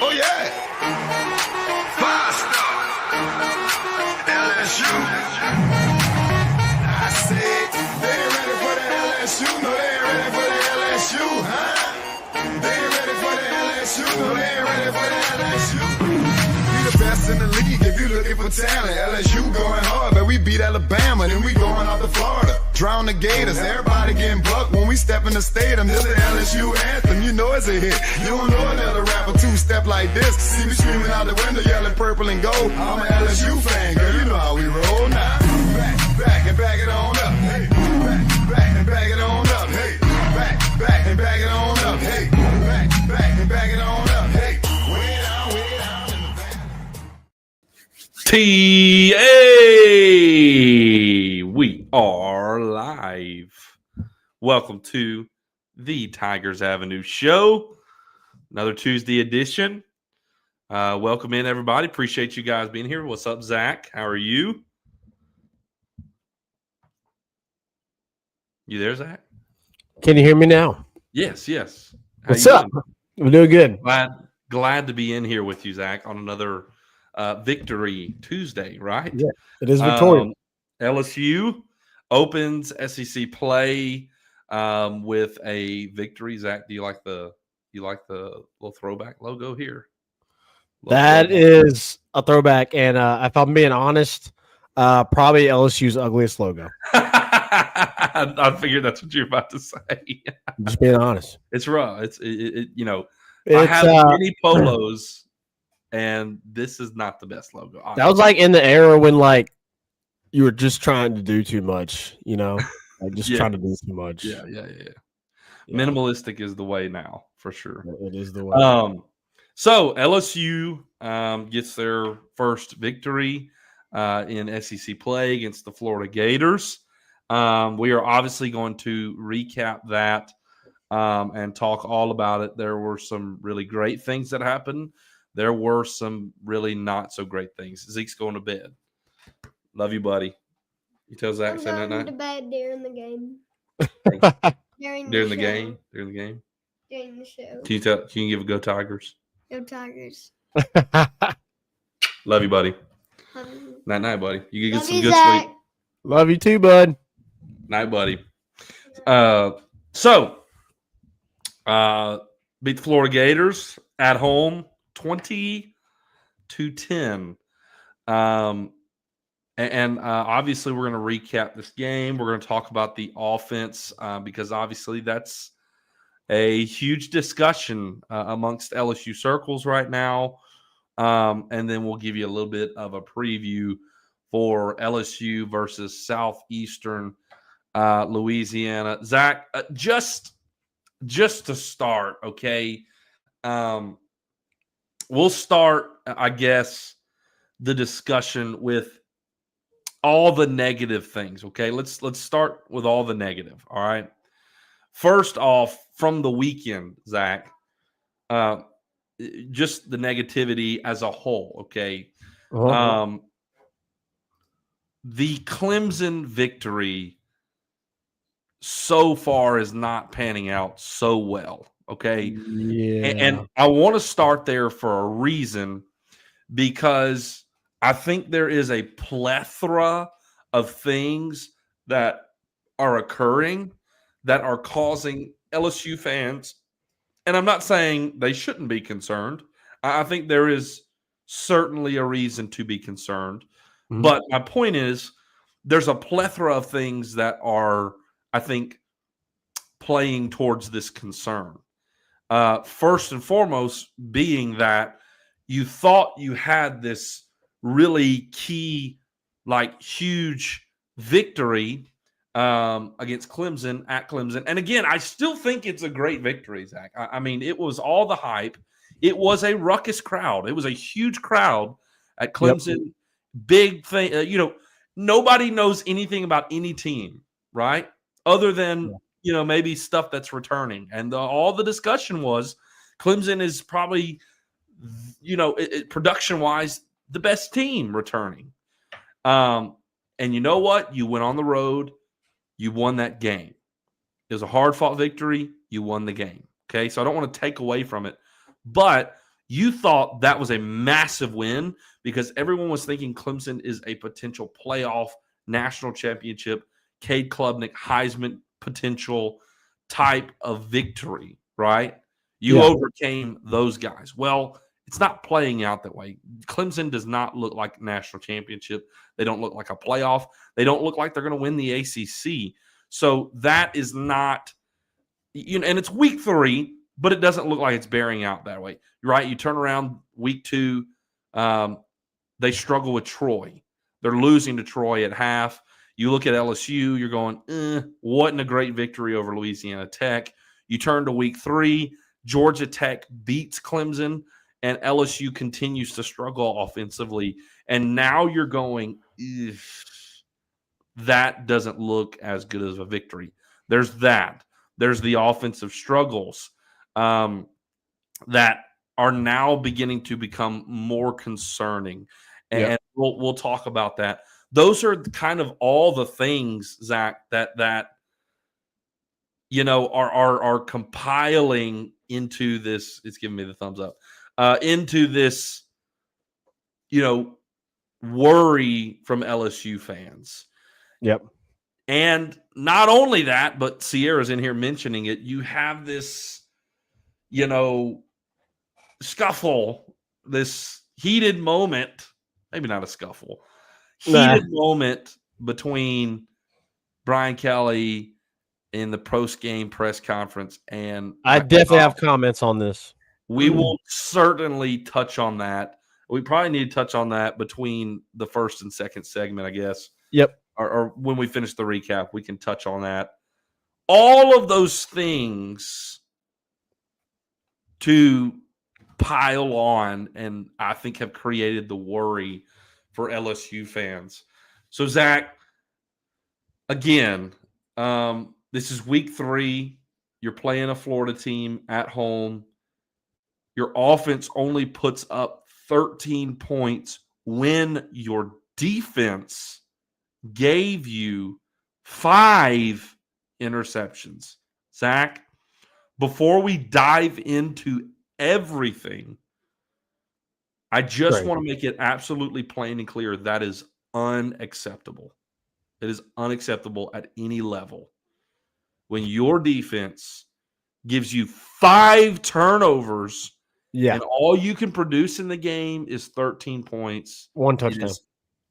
Oh, yeah. Five-star. LSU. I said, they ain't ready for the LSU. No, they ain't ready for the LSU, huh? They ain't ready for the LSU. No, they ain't ready for the LSU. We the best in the league if you looking for talent. LSU going hard, but we beat Alabama, then we going out to Florida. Drown the Gators, everybody getting bucked when we step in the stadium. This the LSU anthem, you know it's a hit. You don't know another rapper two-step like this. See me screaming out the window, yelling purple and gold. I'm an LSU fan, girl, you know how we roll now. Back and back it on up. Hey, back and back it on up. Hey, back and back it on up. Hey, back and back it on up. Hey, way down in the back. TA, we are live. Welcome to the Tigers Avenue Show, another Tuesday edition. Welcome in, everybody. Appreciate you guys being here. What's up, Zach? How are you? You there, Zach? Can you hear me now? Yes. How What's you up? doing? I'm doing good. Glad to be in here with you, Zach, on another Victory Tuesday, right? Yeah, it is victorious. LSU opens SEC play with a victory. Zach, do you like the little throwback logo here? That is a throwback, and if I'm being honest, probably LSU's ugliest logo. I figured that's what you're about to say. I'm just being honest. It's raw. I have many polos, and this is not the best logo. Honestly. That was like in the era when like you were just trying to do too much, like just trying to do too much. Yeah. Minimalistic is the way now, for sure. It is the way. So LSU gets their first victory in SEC play against the Florida Gators. We are obviously going to recap that and talk all about it. There were some really great things that happened. There were some really not so great things. Zeke's going to bed. Love you, buddy. You tell Zach say that night. I'm going to bed during the game. During the game. During the show. Can you give a go Tigers? Go Tigers. Love you, buddy. Night, buddy. You can get some good sleep. Love you too, bud. Night, buddy. Beat the Florida Gators at home 20-10. Obviously, we're going to recap this game. We're going to talk about the offense because obviously that's a huge discussion amongst LSU circles right now. And then we'll give you a little bit of a preview for LSU versus Southeastern Louisiana. Zach, just to start, okay, we'll start, I guess, the discussion with all the negative things, okay? Let's start with all the negative, all right? First off, from the weekend, Zach, just the negativity as a whole, okay? Uh-huh. The Clemson victory so far is not panning out so well, okay? Yeah. And I want to start there for a reason because I think there is a plethora of things that are occurring that are causing LSU fans, and I'm not saying they shouldn't be concerned. I think there is certainly a reason to be concerned. Mm-hmm. But my point is there's a plethora of things that are, I think, playing towards this concern. First and foremost being that you thought you had this really key, like huge victory against Clemson at Clemson. And again, I still think it's a great victory, Zach. I mean, it was all the hype. It was a ruckus crowd. It was a huge crowd at Clemson. Yep. Big thing. Nobody knows anything about any team, right? Other than, maybe stuff that's returning. And all the discussion was Clemson is probably, production-wise, the best team returning. And you know what? You went on the road. You won that game. It was a hard-fought victory. You won the game. Okay? So I don't want to take away from it. But you thought that was a massive win because everyone was thinking Clemson is a potential playoff national championship, Cade Klubnik, Heisman potential type of victory, right? You overcame those guys. Well, it's not playing out that way. Clemson does not look like a national championship. They don't look like a playoff. They don't look like they're going to win the ACC. So that is not, and it's week 3, but it doesn't look like it's bearing out that way, right? You turn around week 2, they struggle with Troy. They're losing to Troy at half. You look at LSU, you're going, wasn't a great victory over Louisiana Tech. You turn to week 3, Georgia Tech beats Clemson, and LSU continues to struggle offensively. And now you're going, that doesn't look as good as a victory. There's that. There's the offensive struggles that are now beginning to become more concerning. And we'll talk about that. Those are kind of all the things, Zach, that are compiling into this. It's giving me the thumbs up. Into this, worry from LSU fans. Yep. And not only that, but Sierra's in here mentioning it. You have this, scuffle, this heated moment, maybe not a scuffle, heated moment between Brian Kelly in the post-game press conference. And I definitely have comments on this. We will certainly touch on that. We probably need to touch on that between the first and second segment, I guess. Yep. Or when we finish the recap, we can touch on that. All of those things to pile on, and I think have created the worry for LSU fans. So, Zach, again, this is week 3. You're playing a Florida team at home. Your offense only puts up 13 points when your defense gave you 5 interceptions. Zach, before we dive into everything, I just want to make it absolutely plain and clear that is unacceptable. It is unacceptable at any level. When your defense gives you 5 turnovers and all you can produce in the game is 13 points. 1 touchdown. It is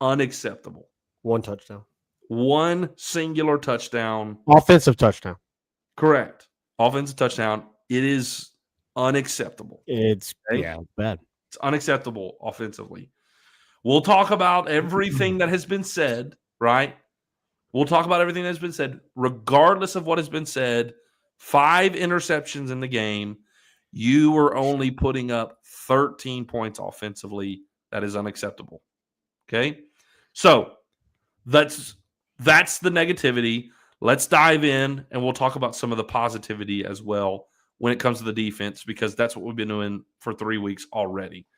unacceptable. 1 touchdown. 1 singular touchdown. Offensive touchdown. Correct. Offensive touchdown. It is unacceptable. It's bad. It's unacceptable offensively. We'll talk about everything that has been said, right? We'll talk about everything that's been said. Regardless of what has been said, 5 interceptions in the game. You were only putting up 13 points offensively. That is unacceptable. Okay? So that's the negativity. Let's dive in, and we'll talk about some of the positivity as well when it comes to the defense, because that's what we've been doing for 3 weeks already.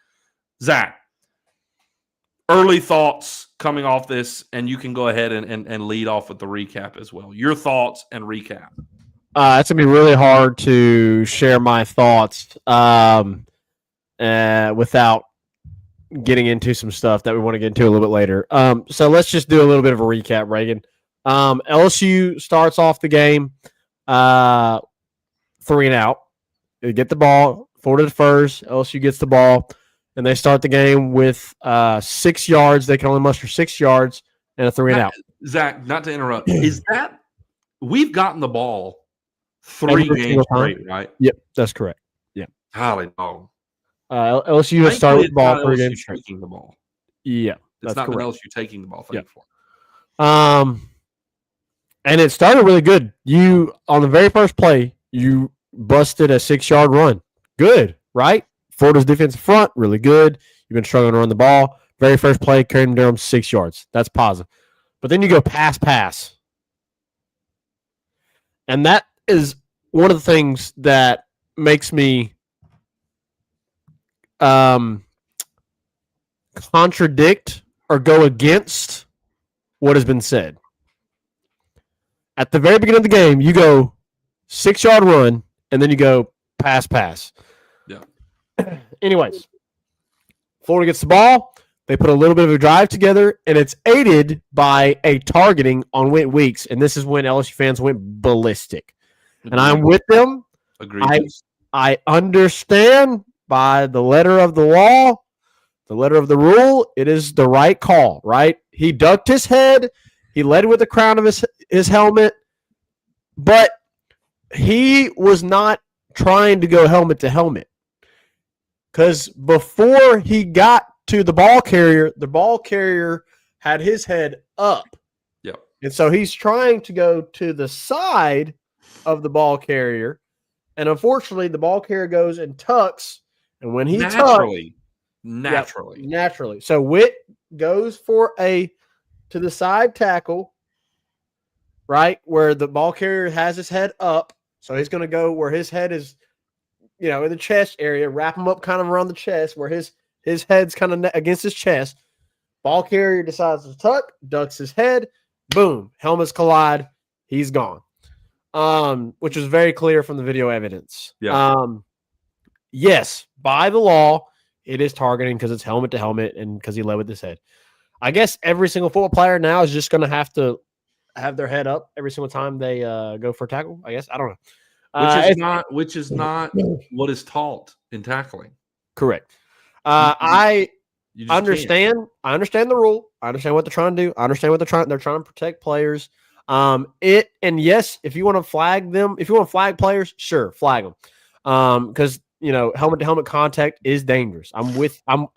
Zach, early thoughts coming off this, and you can go ahead and lead off with the recap as well. Your thoughts and recap. It's going to be really hard to share my thoughts without getting into some stuff that we want to get into a little bit later. So let's just do a little bit of a recap, Reagan. LSU starts off the game 3 and out. They get the ball, Florida first. LSU gets the ball, and they start the game with 6 yards. They can only muster 6 yards and a 3 and out. Zach, not to interrupt, is that we've gotten the ball 3 games straight, right? Yep, that's correct. Yeah. Golly dog. LSU has started the ball 3 games straight. Taking the ball. Yeah, it's not LSU taking the ball. And it started really good. You on the very first play, you busted a 6-yard run. Good, right? Florida's defensive front, really good. You've been struggling to run the ball. Very first play, Karen Durham, 6 yards. That's positive. But then you go pass. And that is one of the things that makes me contradict or go against what has been said. At the very beginning of the game, you go 6-yard run, and then you go pass. Yeah. Anyways, Florida gets the ball. They put a little bit of a drive together, and it's aided by a targeting on Went Weeks, and this is when LSU fans went ballistic. And I'm with them. Agreed. I understand by the letter of the law, the letter of the rule, it is the right call, right? He ducked his head. He led with the crown of his helmet, but he was not trying to go helmet to helmet. Because before he got to the ball carrier had his head up. Yep. And so he's trying to go to the side of the ball carrier. And unfortunately, the ball carrier goes and tucks. And when he naturally. So Witt goes to the side tackle, right, where the ball carrier has his head up. So he's going to go where his head is, in the chest area, wrap him up kind of around the chest where his head's kind of against his chest. Ball carrier decides to tuck, ducks his head, boom, helmets collide, he's gone. Which was very clear from the video evidence. Yeah. Yes, by the law, it is targeting because it's helmet to helmet and because he led with his head. I guess every single football player now is just going to have to have their head up every single time they go for a tackle. I guess I don't know. Which is not what is taught in tackling. Correct. I You just understand. can't. I understand the rule. I understand what they're trying to do. I understand what they're trying to protect players. And yes, if you want to flag them, if you want to flag players, sure, flag them. Because helmet to helmet contact is dangerous. I'm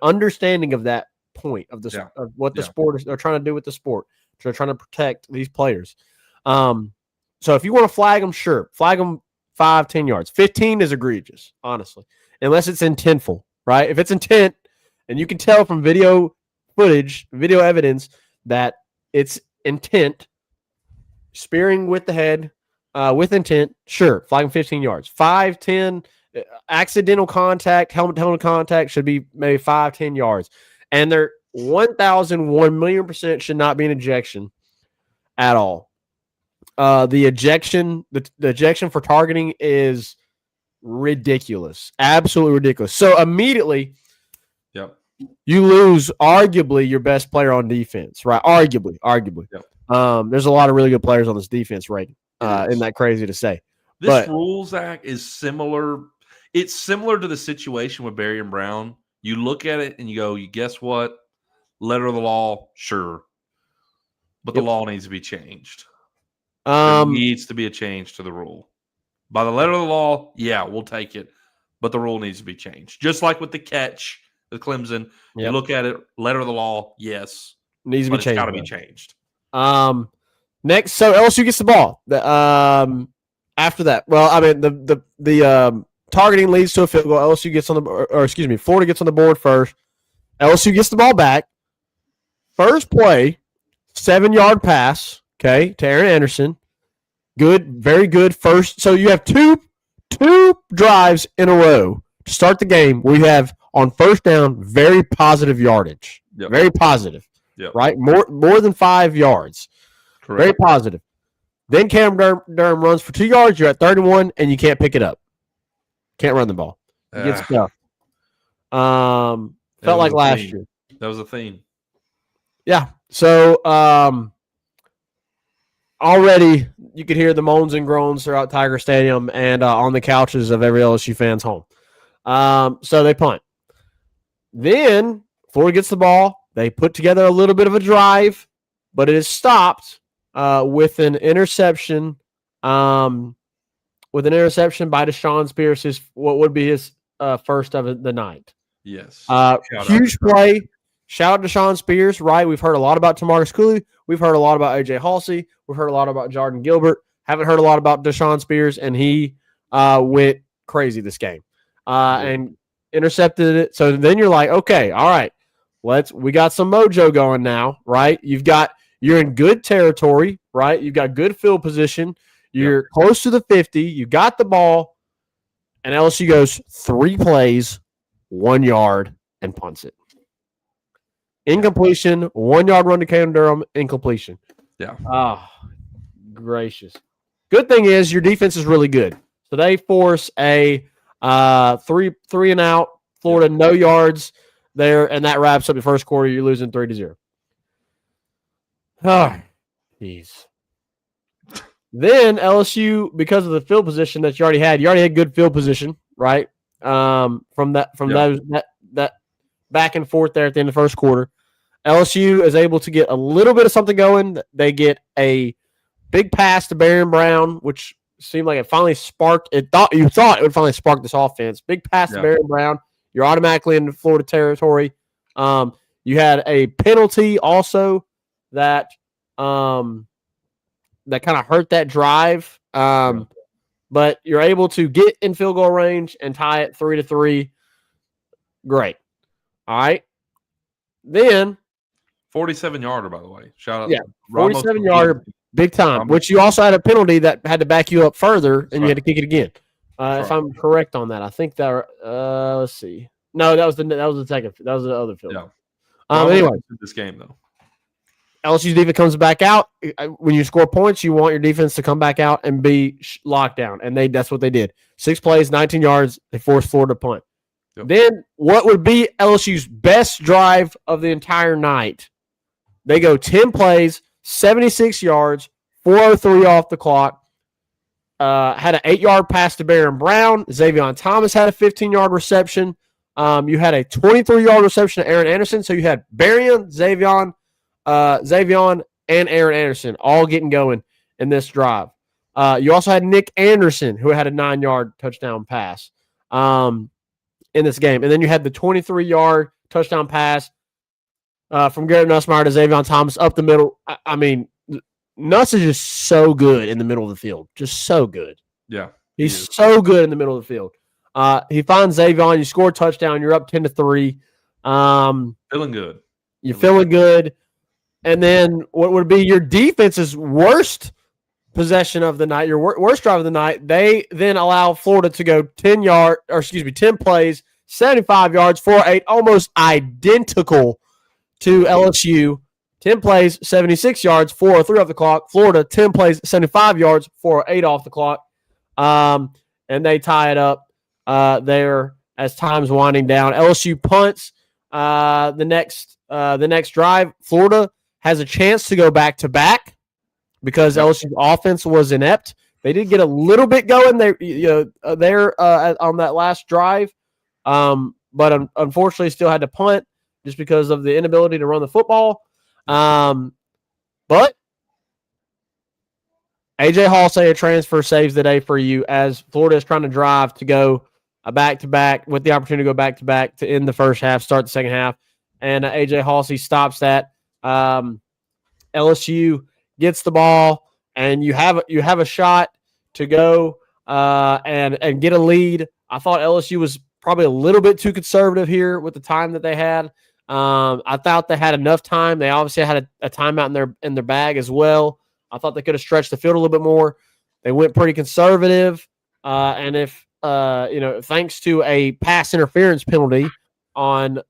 understanding of that point of what the sport is. They're trying to do with the sport. They're trying to protect these players. So if you want to flag them, sure, flag them 5-10 yards. 15 is egregious, honestly, unless it's intentful, right? If it's intent, and you can tell from video footage, video evidence that it's intent, spearing with the head, with intent, sure, flag them 15 yards. 5-10, accidental contact, helmet-to-helmet contact should be maybe 5-10 yards. And they're 1,001,000,000% should not be an ejection at all. The ejection for targeting is ridiculous, absolutely ridiculous. So immediately, you lose arguably your best player on defense, right? Arguably. Yep. There's a lot of really good players on this defense, right? Isn't that crazy to say? This rule, Zach, is similar. It's similar to the situation with Barry and Brown. You look at it and you go, you guess what? Letter of the law, sure. But the law needs to be changed. There needs to be a change to the rule. By the letter of the law, yeah, we'll take it. But the rule needs to be changed. Just like with the catch, the Clemson, you look at it, letter of the law, yes. Needs to be changed. It's got to be changed. Next, so LSU gets the ball. After that, well, I mean, the targeting leads to a field goal. LSU gets on the, Florida gets on the board first. LSU gets the ball back. First play, 7-yard pass, to Aaron Anderson. Good, very good first. So you have two drives in a row to start the game. We have on first down very positive yardage. Yep. Very positive. Yep. Right? More than 5 yards. Correct. Very positive. Then Cam Durham runs for 2 yards. You're at 31, and you can't pick it up. Can't run the ball. You get stuffed. Felt like last year. That was a theme. Yeah. So already you could hear the moans and groans throughout Tiger Stadium and on the couches of every LSU fan's home. So they punt. Then Florida gets the ball. They put together a little bit of a drive, but it is stopped with an interception. With an interception by Deshaun Spears, what would be his first of the night. Yes. Huge play. Shout out to Deshaun Spears, right? We've heard a lot about Tamarcus Cooley. We've heard a lot about A.J. Halsey. We've heard a lot about Jordan Gilbert. Haven't heard a lot about Deshaun Spears, and he went crazy this game and intercepted it. So then you're like, okay, all right, we got some mojo going now, right? You're in good territory, right? You've got good field position. You're close to the 50. You got the ball, and LSU goes 3 plays, 1 yard, and punts it. Incompletion, 1 yard run to Cam Durham, incompletion. Yeah. Oh, gracious. Good thing is your defense is really good. So they force a Three and out. Florida, no yards there, and that wraps up the first quarter. You're losing 3-0. Oh, jeez. Then LSU, because of the field position that you already had good field position, right? From that back and forth there at the end of the first quarter. LSU is able to get a little bit of something going. They get a big pass to Barron Brown, which seemed like it finally sparked. You thought it would finally spark this offense. Big pass to Barron Brown. You're automatically in Florida territory. You had a penalty also that kind of hurt that drive. But you're able to get in field goal range and tie it 3-3. Great. All right. Then 47-yarder, by the way. Shout out. Yeah, 47-yarder, big time. Which you also had a penalty that had to back you up further, and you had to kick it again. If I'm correct on that, I think that. Let's see. No, that was the second. That was the other field. Yeah. Anyway, this game though. LSU's defense comes back out. When you score points, you want your defense to come back out and be locked down, and that's what they did. 6 plays, 19 yards. They forced Florida to punt. Yep. Then what would be LSU's best drive of the entire night? They go 10 plays, 76 yards, 4:03 off the clock. Had an 8-yard pass to Barron Brown. Xavier Thomas had a 15-yard reception. You had a 23-yard reception to Aaron Anderson. So you had Barron, Xavier, and Aaron Anderson all getting going in this drive. You also had Nick Anderson, who had a 9-yard touchdown pass in this game. And then you had the 23-yard touchdown pass from Garrett Nussmeier to Xavier Thomas up the middle. I mean, Nuss is just so good in the middle of the field. Just so good. Yeah. He's so good in the middle of the field. He finds Xavier. You score a touchdown. You're up 10-3. Feeling good. You're feeling good. And then what would be your defense's worst possession of the night, your worst drive of the night, they then allow Florida to go 10 plays, 75 yards, 4-8, almost identical to LSU. 10 plays, 76 yards, 4:03 off the clock. Florida, 10 plays, 75 yards, 4:08 off the clock. And they tie it up there as time's winding down. LSU punts the next drive. Florida has a chance to go back-to-back because LSU's offense was inept. They did get a little bit going there, on that last drive, but unfortunately still had to punt just because of the inability to run the football. But A.J. Halsey, a transfer, saves the day for you as Florida is trying to drive to go a back-to-back with the opportunity to go back-to-back to end the first half, start the second half, and A.J. Halsey stops that. LSU gets the ball, and you have a shot to go and get a lead. I thought LSU was probably a little bit too conservative here with the time that they had. I thought they had enough time. They obviously had a timeout in their bag as well. I thought they could have stretched the field a little bit more. They went pretty conservative, and if thanks to a pass interference penalty on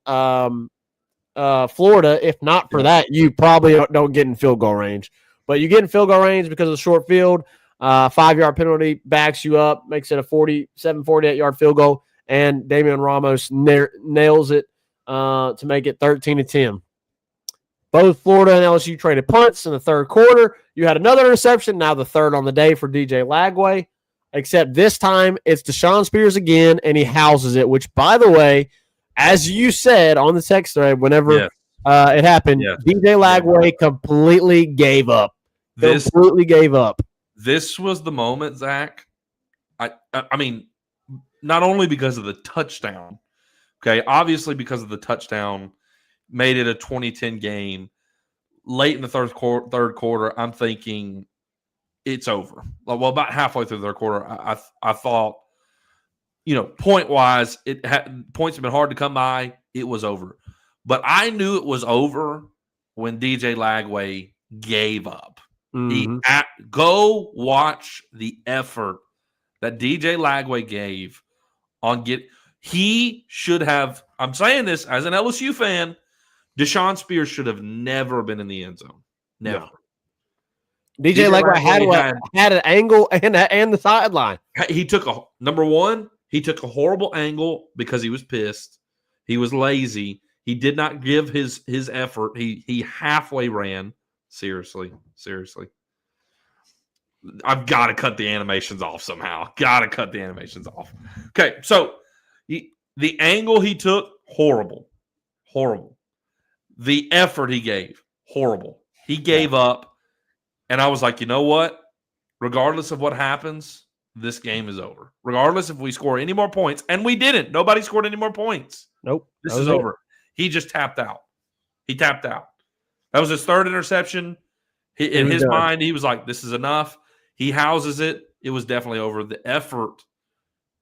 Florida, if not for that, you probably don't get in field goal range. But you get in field goal range because of the short field. 5-yard penalty backs you up, makes it a 48-yard field goal, and Damian Ramos nails it to make it 13-10. Both Florida and LSU traded punts in the third quarter. You had another interception, now the third on the day for DJ Lagway, except this time it's Deshaun Spears again, and he houses it, which, by the way, as you said on the text thread, whenever it happened, DJ Lagway completely gave up. This was the moment, Zach. I mean, not only because of the touchdown, okay, obviously because of the touchdown, made it a 20-10 game. Late in the third quarter, I'm thinking it's over. Well, about halfway through the third quarter, I thought, point-wise, points have been hard to come by. It was over. But I knew it was over when DJ Lagway gave up. Mm-hmm. Go watch the effort that DJ Lagway gave on he should have, I'm saying this as an LSU fan, Deshaun Spears should have never been in the end zone. Never. No. DJ Lagway had an angle and the sideline. He took number one, He took a horrible angle because he was pissed. He was lazy. He did not give his effort. He halfway ran. Seriously. I've got to cut the animations off somehow. Got to cut the animations off. Okay, so the angle he took, horrible. The effort he gave, horrible. He gave up, and I was like, you know what? Regardless of what happens, this game is over. Regardless if we score any more points, and we didn't. Nobody scored any more points. Nope. This is over. He just tapped out. That was his third interception. In his mind, he was like, this is enough. He houses it. It was definitely over. The effort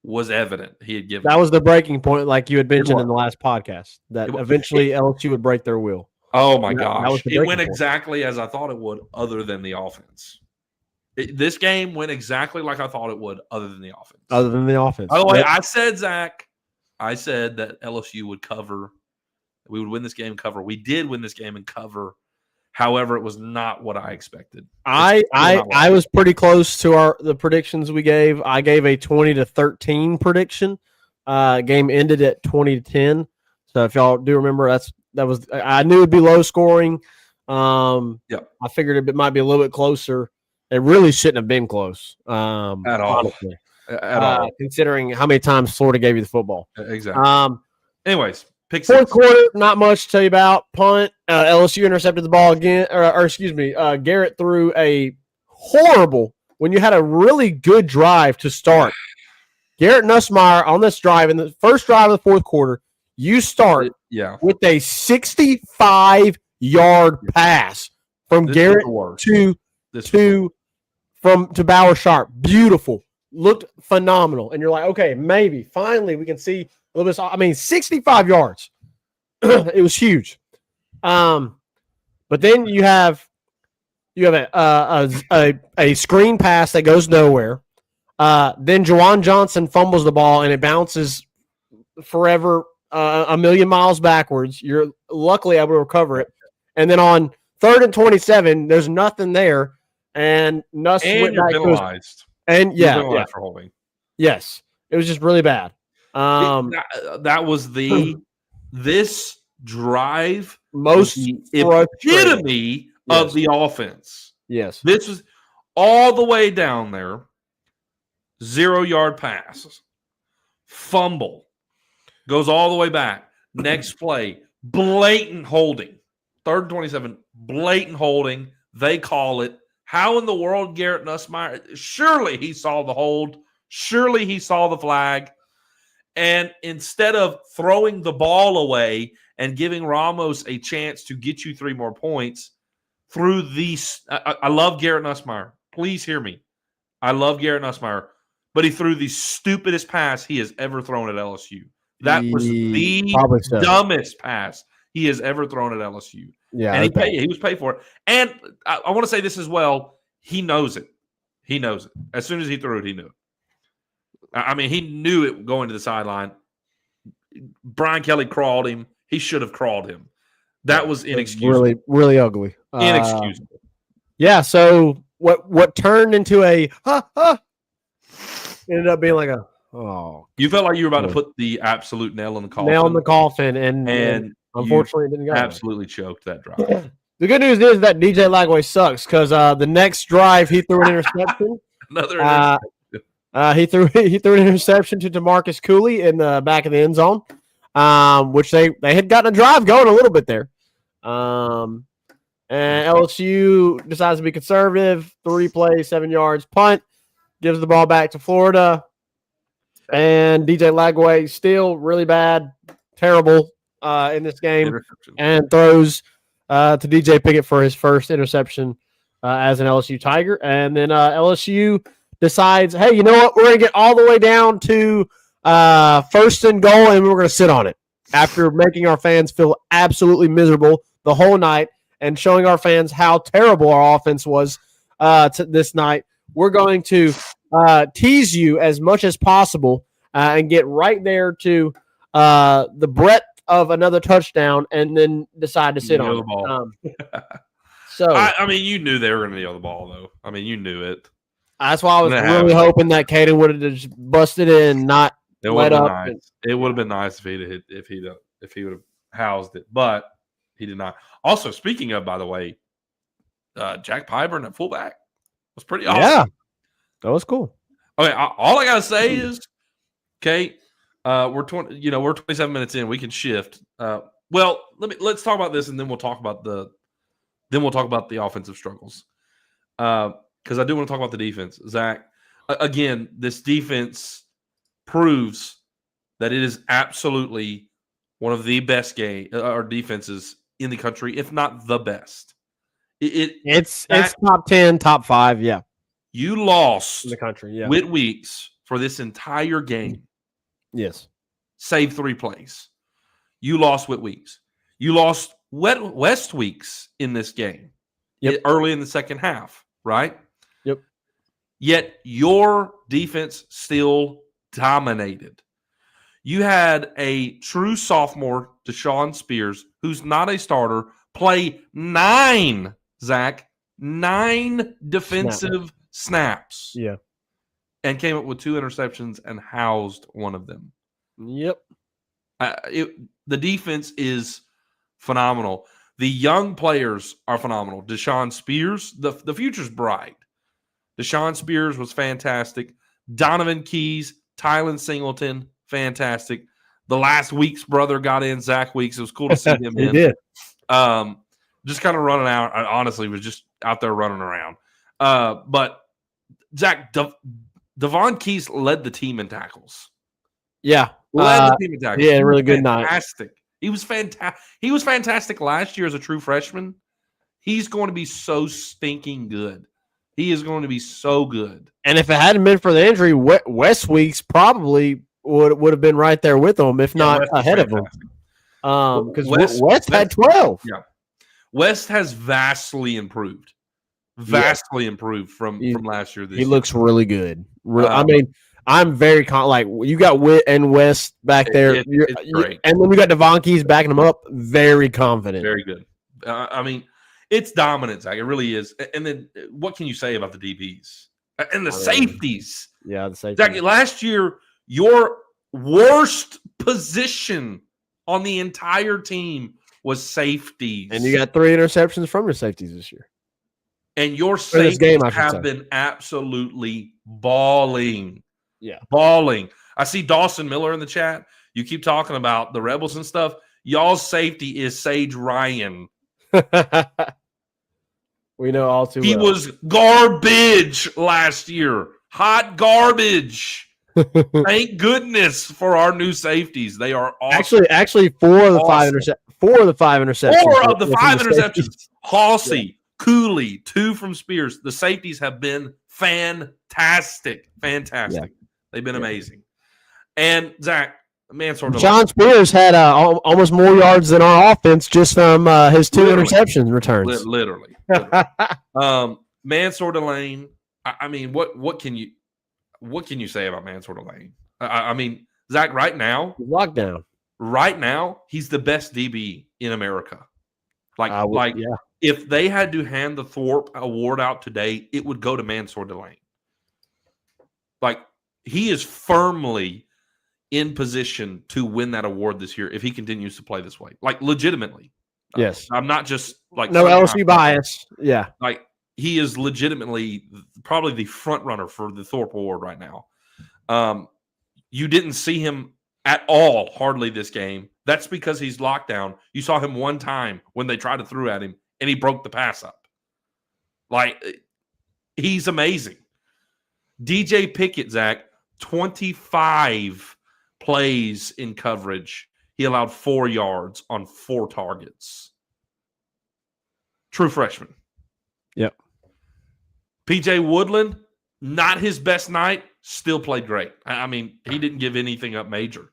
was evident. He had given. That was the breaking point, like you had mentioned in the last podcast, that eventually LSU would break their will. Oh, my gosh. It went exactly as I thought it would, other than the offense. This game went exactly like I thought it would, other than the offense. By the way, I said, Zach, that LSU would cover. We would win this game and cover. We did win this game and cover. However, it was not what I expected. I was pretty close to the predictions we gave. I gave a 20-13 prediction. Game ended at 20-10. So if y'all do remember, I knew it'd be low scoring. I figured it might be a little bit closer. It really shouldn't have been close at all. Honestly. At all, considering how many times Florida gave you the football. Exactly. Anyways. Fourth quarter, not much to tell you about. Punt. LSU intercepted the ball again. Garrett threw a horrible, when you had a really good drive to start. Garrett Nussmeier on this drive, in the first drive of the fourth quarter, you start with a 65-yard pass from Garrett to Bauer Sharp. Beautiful. Looked phenomenal. And you're like, okay, maybe, finally, we can see a little bit. I mean, 65 yards. It was huge. But then you have a screen pass that goes nowhere. Then Juwan Johnson fumbles the ball and it bounces forever a million miles backwards. You're luckily able to recover it. And then on 3rd and 27, there's nothing there. And Nuss went back penalized. For holding. Yes. It was just really bad. That was this drive most epitome of the offense. Yes. This was all the way down there. 0-yard pass. Fumble. Goes all the way back. Next play. Blatant holding. 3rd and 27. Blatant holding. They call it. How in the world Garrett Nussmeier? Surely he saw the hold. Surely he saw the flag. And instead of throwing the ball away and giving Ramos a chance to get you 3 more points through these, I love Garrett Nussmeier. Please hear me. I love Garrett Nussmeier, but he threw the stupidest pass he has ever thrown at LSU. That was the dumbest pass he has ever thrown at LSU. Yeah, and he was paid for it. And I want to say this as well. He knows it. As soon as he threw it, he knew it. I mean, he knew it going to the sideline. Brian Kelly crawled him. He should have crawled him. That was inexcusable. Really, really ugly. Inexcusable. So what turned into a ended up being like a You felt like you were about to put the absolute nail in the coffin. And unfortunately, it didn't go. Absolutely choked that drive. The good news is that DJ Lagway sucks because the next drive he threw an interception. Another interception. He threw an interception to DeMarcus Cooley in the back of the end zone, which they had gotten a drive going a little bit there. And LSU decides to be conservative. 3 plays, 7 yards, punt, gives the ball back to Florida. And DJ Lagway still really bad, terrible in this game, and throws to DJ Pickett for his first interception as an LSU Tiger. And then LSU decides, hey, you know what? We're going to get all the way down to 1st and goal, and we're going to sit on it. After making our fans feel absolutely miserable the whole night and showing our fans how terrible our offense was this night, we're going to tease you as much as possible and get right there to the breadth of another touchdown and then decide to sit on it. I mean, you knew they were going to nail the ball, though. I mean, you knew it. That's why I was really hoping that Caden would have just busted in, not It would let have been up. nice. It would have been nice if he would have housed it, but he did not. Also, speaking of, by the way, Jack Pyburn at fullback was pretty awesome. Yeah, that was cool. Okay, all I gotta say is, okay, we're 27 minutes in. We can shift. Well, let's talk about this, and then we'll talk about the offensive struggles. Because I do want to talk about the defense, Zach. Again, this defense proves that it is absolutely one of the best defenses in the country, if not the best. It's top 10, top 5. Yeah, you lost in the country. Yeah, Whit Weeks for this entire game. yes, Save 3 plays. You lost Whit Weeks. You lost West Weeks in this game. Yep. Early in the second half, right? Yep. Yet your defense still dominated. You had a true sophomore, Deshaun Spears, who's not a starter, play 9 defensive snaps. Yeah. And came up with 2 interceptions and housed one of them. Yep. The defense is phenomenal. The young players are phenomenal. Deshaun Spears, the future's bright. Deshaun Spears was fantastic. Donovan Keys, Tylen Singleton, fantastic. The last Weeks brother got in, Zach Weeks. It was cool to see him He in. did. Just kind of running out. I honestly was just out there running around. But Zach, Devon Keys led the team in tackles. Yeah. Led the team in tackles. Yeah, really good night. Fantastic. He was fantastic. He was fantastic last year as a true freshman. He's going to be so stinking good. He is going to be so good. And if it hadn't been for the injury, West Weeks probably would have been right there with them, if not West ahead of them. Because West had 12. Yeah. West has vastly improved. Vastly improved from last year. He looks really good. I mean, I'm very you got Witt and West back there. It's great. And then we got Devon Keys backing them up. Very confident. Very good. I mean, it's dominant, Zach. It really is. And then what can you say about the DBs? And the safeties. Yeah, the safeties. Zach, last year, your worst position on the entire team was safeties. And you got 3 interceptions from your safeties this year. And your safeties have been absolutely balling. Yeah. Balling. I see Dawson Miller in the chat. You keep talking about the Rebels and stuff. Y'all's safety is Sage Ryan. We know all too well. He was garbage last year. Hot garbage. Thank goodness for our new safeties. They are awesome. Actually 4 of the 5 interceptions. 4 of the 5 interceptions. 4 of the 5 interceptions. Halsey, Cooley, 2 from Spears. The safeties have been fantastic. Fantastic. Yeah. They've been amazing. And Zach, John Spears had almost more yards than our offense just from his 2 interception returns. Literally. Mansour Delane. I mean, what can you say about Mansour Delane? I mean, Zach, right now, lockdown. Right now, he's the best DB in America. If they had to hand the Thorpe Award out today, it would go to Mansour Delane. He is firmly in position to win that award this year if he continues to play this way. Legitimately. Yes. I'm not just no LSU bias. Yeah. He is legitimately probably the front runner for the Thorpe Award right now. You didn't see him at all hardly this game. That's because he's locked down. You saw him one time when they tried to throw at him and he broke the pass up. He's amazing. DJ Pickett, Zach, 25 plays in coverage. He allowed 4 yards on 4 targets. True freshman. Yep. PJ Woodland, not his best night, still played great. I mean, he didn't give anything up major.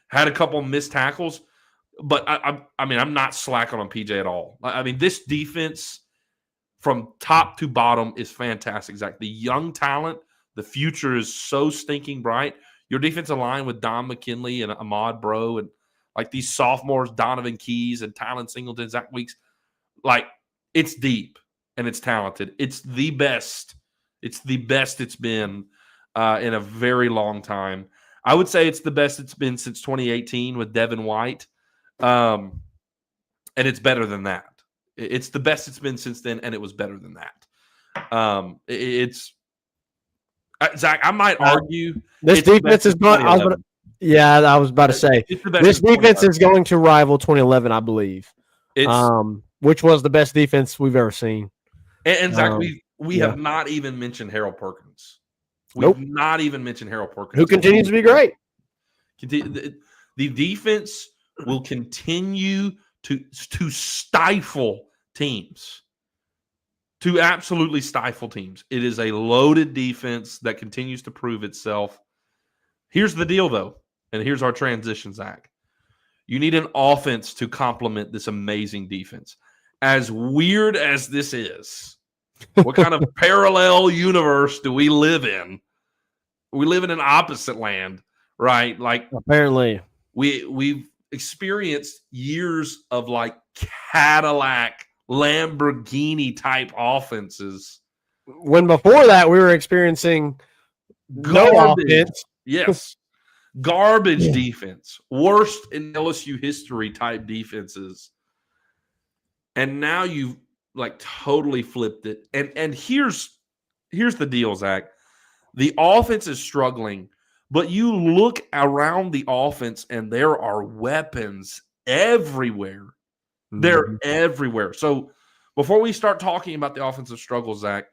Had a couple missed tackles, but I mean, I'm not slacking on PJ at all. I mean, this defense from top to bottom is fantastic, Zach. The young talent, the future is so stinking bright. Your defensive line with Don McKinley and Ahmad Bro and these sophomores, Donovan Keys and Tylen Singleton, Zach Weeks, it's deep and it's talented. It's the best. It's the best it's been in a very long time. I would say it's the best it's been since 2018 with Devin White. And it's better than that. It's the best it's been since then, and it was better than that. Zach, I might argue this defense is going. I was about to say this defense is going to rival 2011, I believe. Which was the best defense we've ever seen. And Zach, we have not even mentioned Harold Perkins. We've not even mentioned Harold Perkins, who continues to be great. The defense will continue to stifle teams, to absolutely stifle teams. It is a loaded defense that continues to prove itself. Here's the deal, though, and here's our transition, Zach. You need an offense to complement this amazing defense. As weird as this is, what kind of parallel universe do we live in? We live in an opposite land, right? Like apparently we've experienced years of like Cadillac, Lamborghini type offenses. When before that we were experiencing no offense. Yes. Garbage defense. Worst in LSU history type defenses. And now you've like totally flipped it. And here's the deal, Zach. The offense is struggling, but you look around the offense and there are weapons everywhere. They're everywhere. So before we start talking about the offensive struggles, Zach,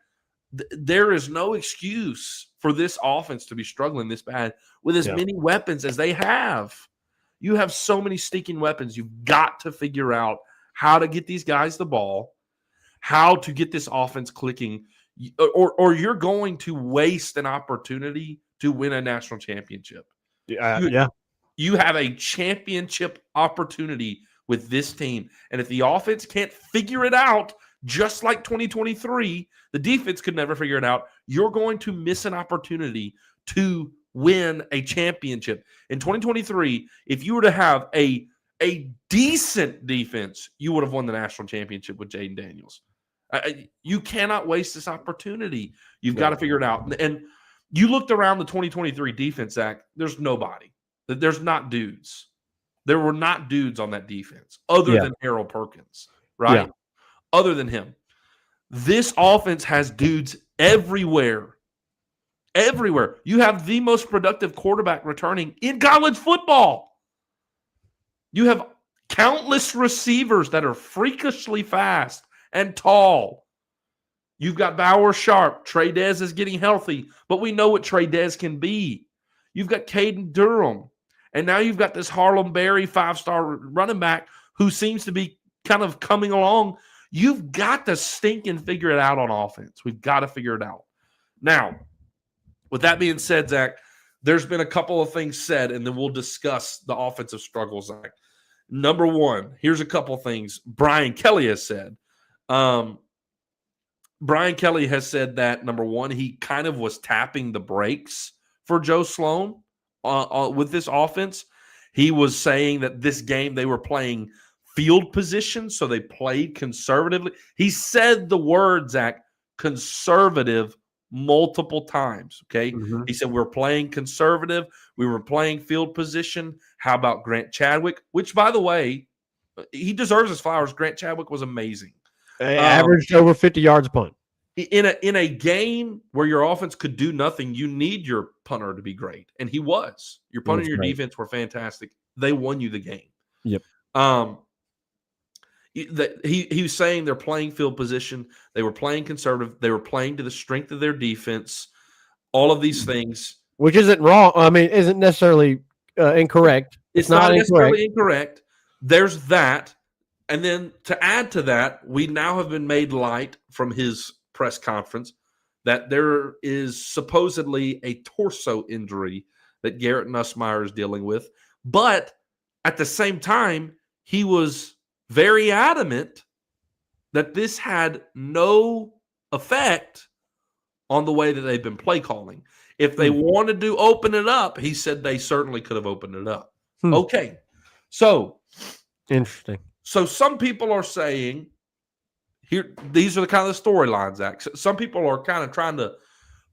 there is no excuse for this offense to be struggling this bad with as many weapons as they have. You have so many stinking weapons. You've got to figure out how to get these guys the ball, how to get this offense clicking, or you're going to waste an opportunity to win a national championship. You have a championship opportunity with this team. And if the offense can't figure it out, just like 2023, the defense could never figure it out, you're going to miss an opportunity to win a championship. In 2023, if you were to have a decent defense, you would have won the national championship with Jaden Daniels. You cannot waste this opportunity. You've got to figure it out. And you looked around the 2023 defense, Zach, there's nobody. There's not dudes. There were not dudes on that defense other than Harold Perkins, right? Yeah. Other than him. This offense has dudes everywhere. Everywhere. You have the most productive quarterback returning in college football. You have countless receivers that are freakishly fast and tall. You've got Bauer Sharp. Trey Dez is getting healthy, but we know what Trey Dez can be. You've got Caden Durham. And now you've got this Harlem Berry 5-star running back who seems to be kind of coming along. You've got to stink and figure it out on offense. We've got to figure it out. Now, with that being said, Zach, there's been a couple of things said, and then we'll discuss the offensive struggles, Zach. Number one, here's a couple of things Brian Kelly has said. Brian Kelly has said that, number one, he kind of was tapping the brakes for Joe Sloan with this offense. He was saying that this game they were playing field position, so they played conservatively. He said the word, Zach, conservative, multiple times, okay? Mm-hmm. He said, we're playing conservative. We were playing field position. How about Grant Chadwick? Which, by the way, he deserves his flowers. Grant Chadwick was amazing. Averaged over 50 yards a punt. In a game where your offense could do nothing, you need your punter to be great. And he was. Your punter and your defense were fantastic. They won you the game. Yep. He was saying they're playing field position. They were playing conservative. They were playing to the strength of their defense. All of these things. Which isn't wrong. I mean, isn't necessarily incorrect. It's not necessarily incorrect. There's that. And then to add to that, we now have been made light from his press conference that there is supposedly a torso injury that Garrett Nussmeier is dealing with. But at the same time, he was very adamant that this had no effect on the way that they've been play calling. If they wanted to open it up, he said they certainly could have opened it up. Okay. So interesting. So some people are saying here, these are the kind of storylines, Zach. Some people are kind of trying to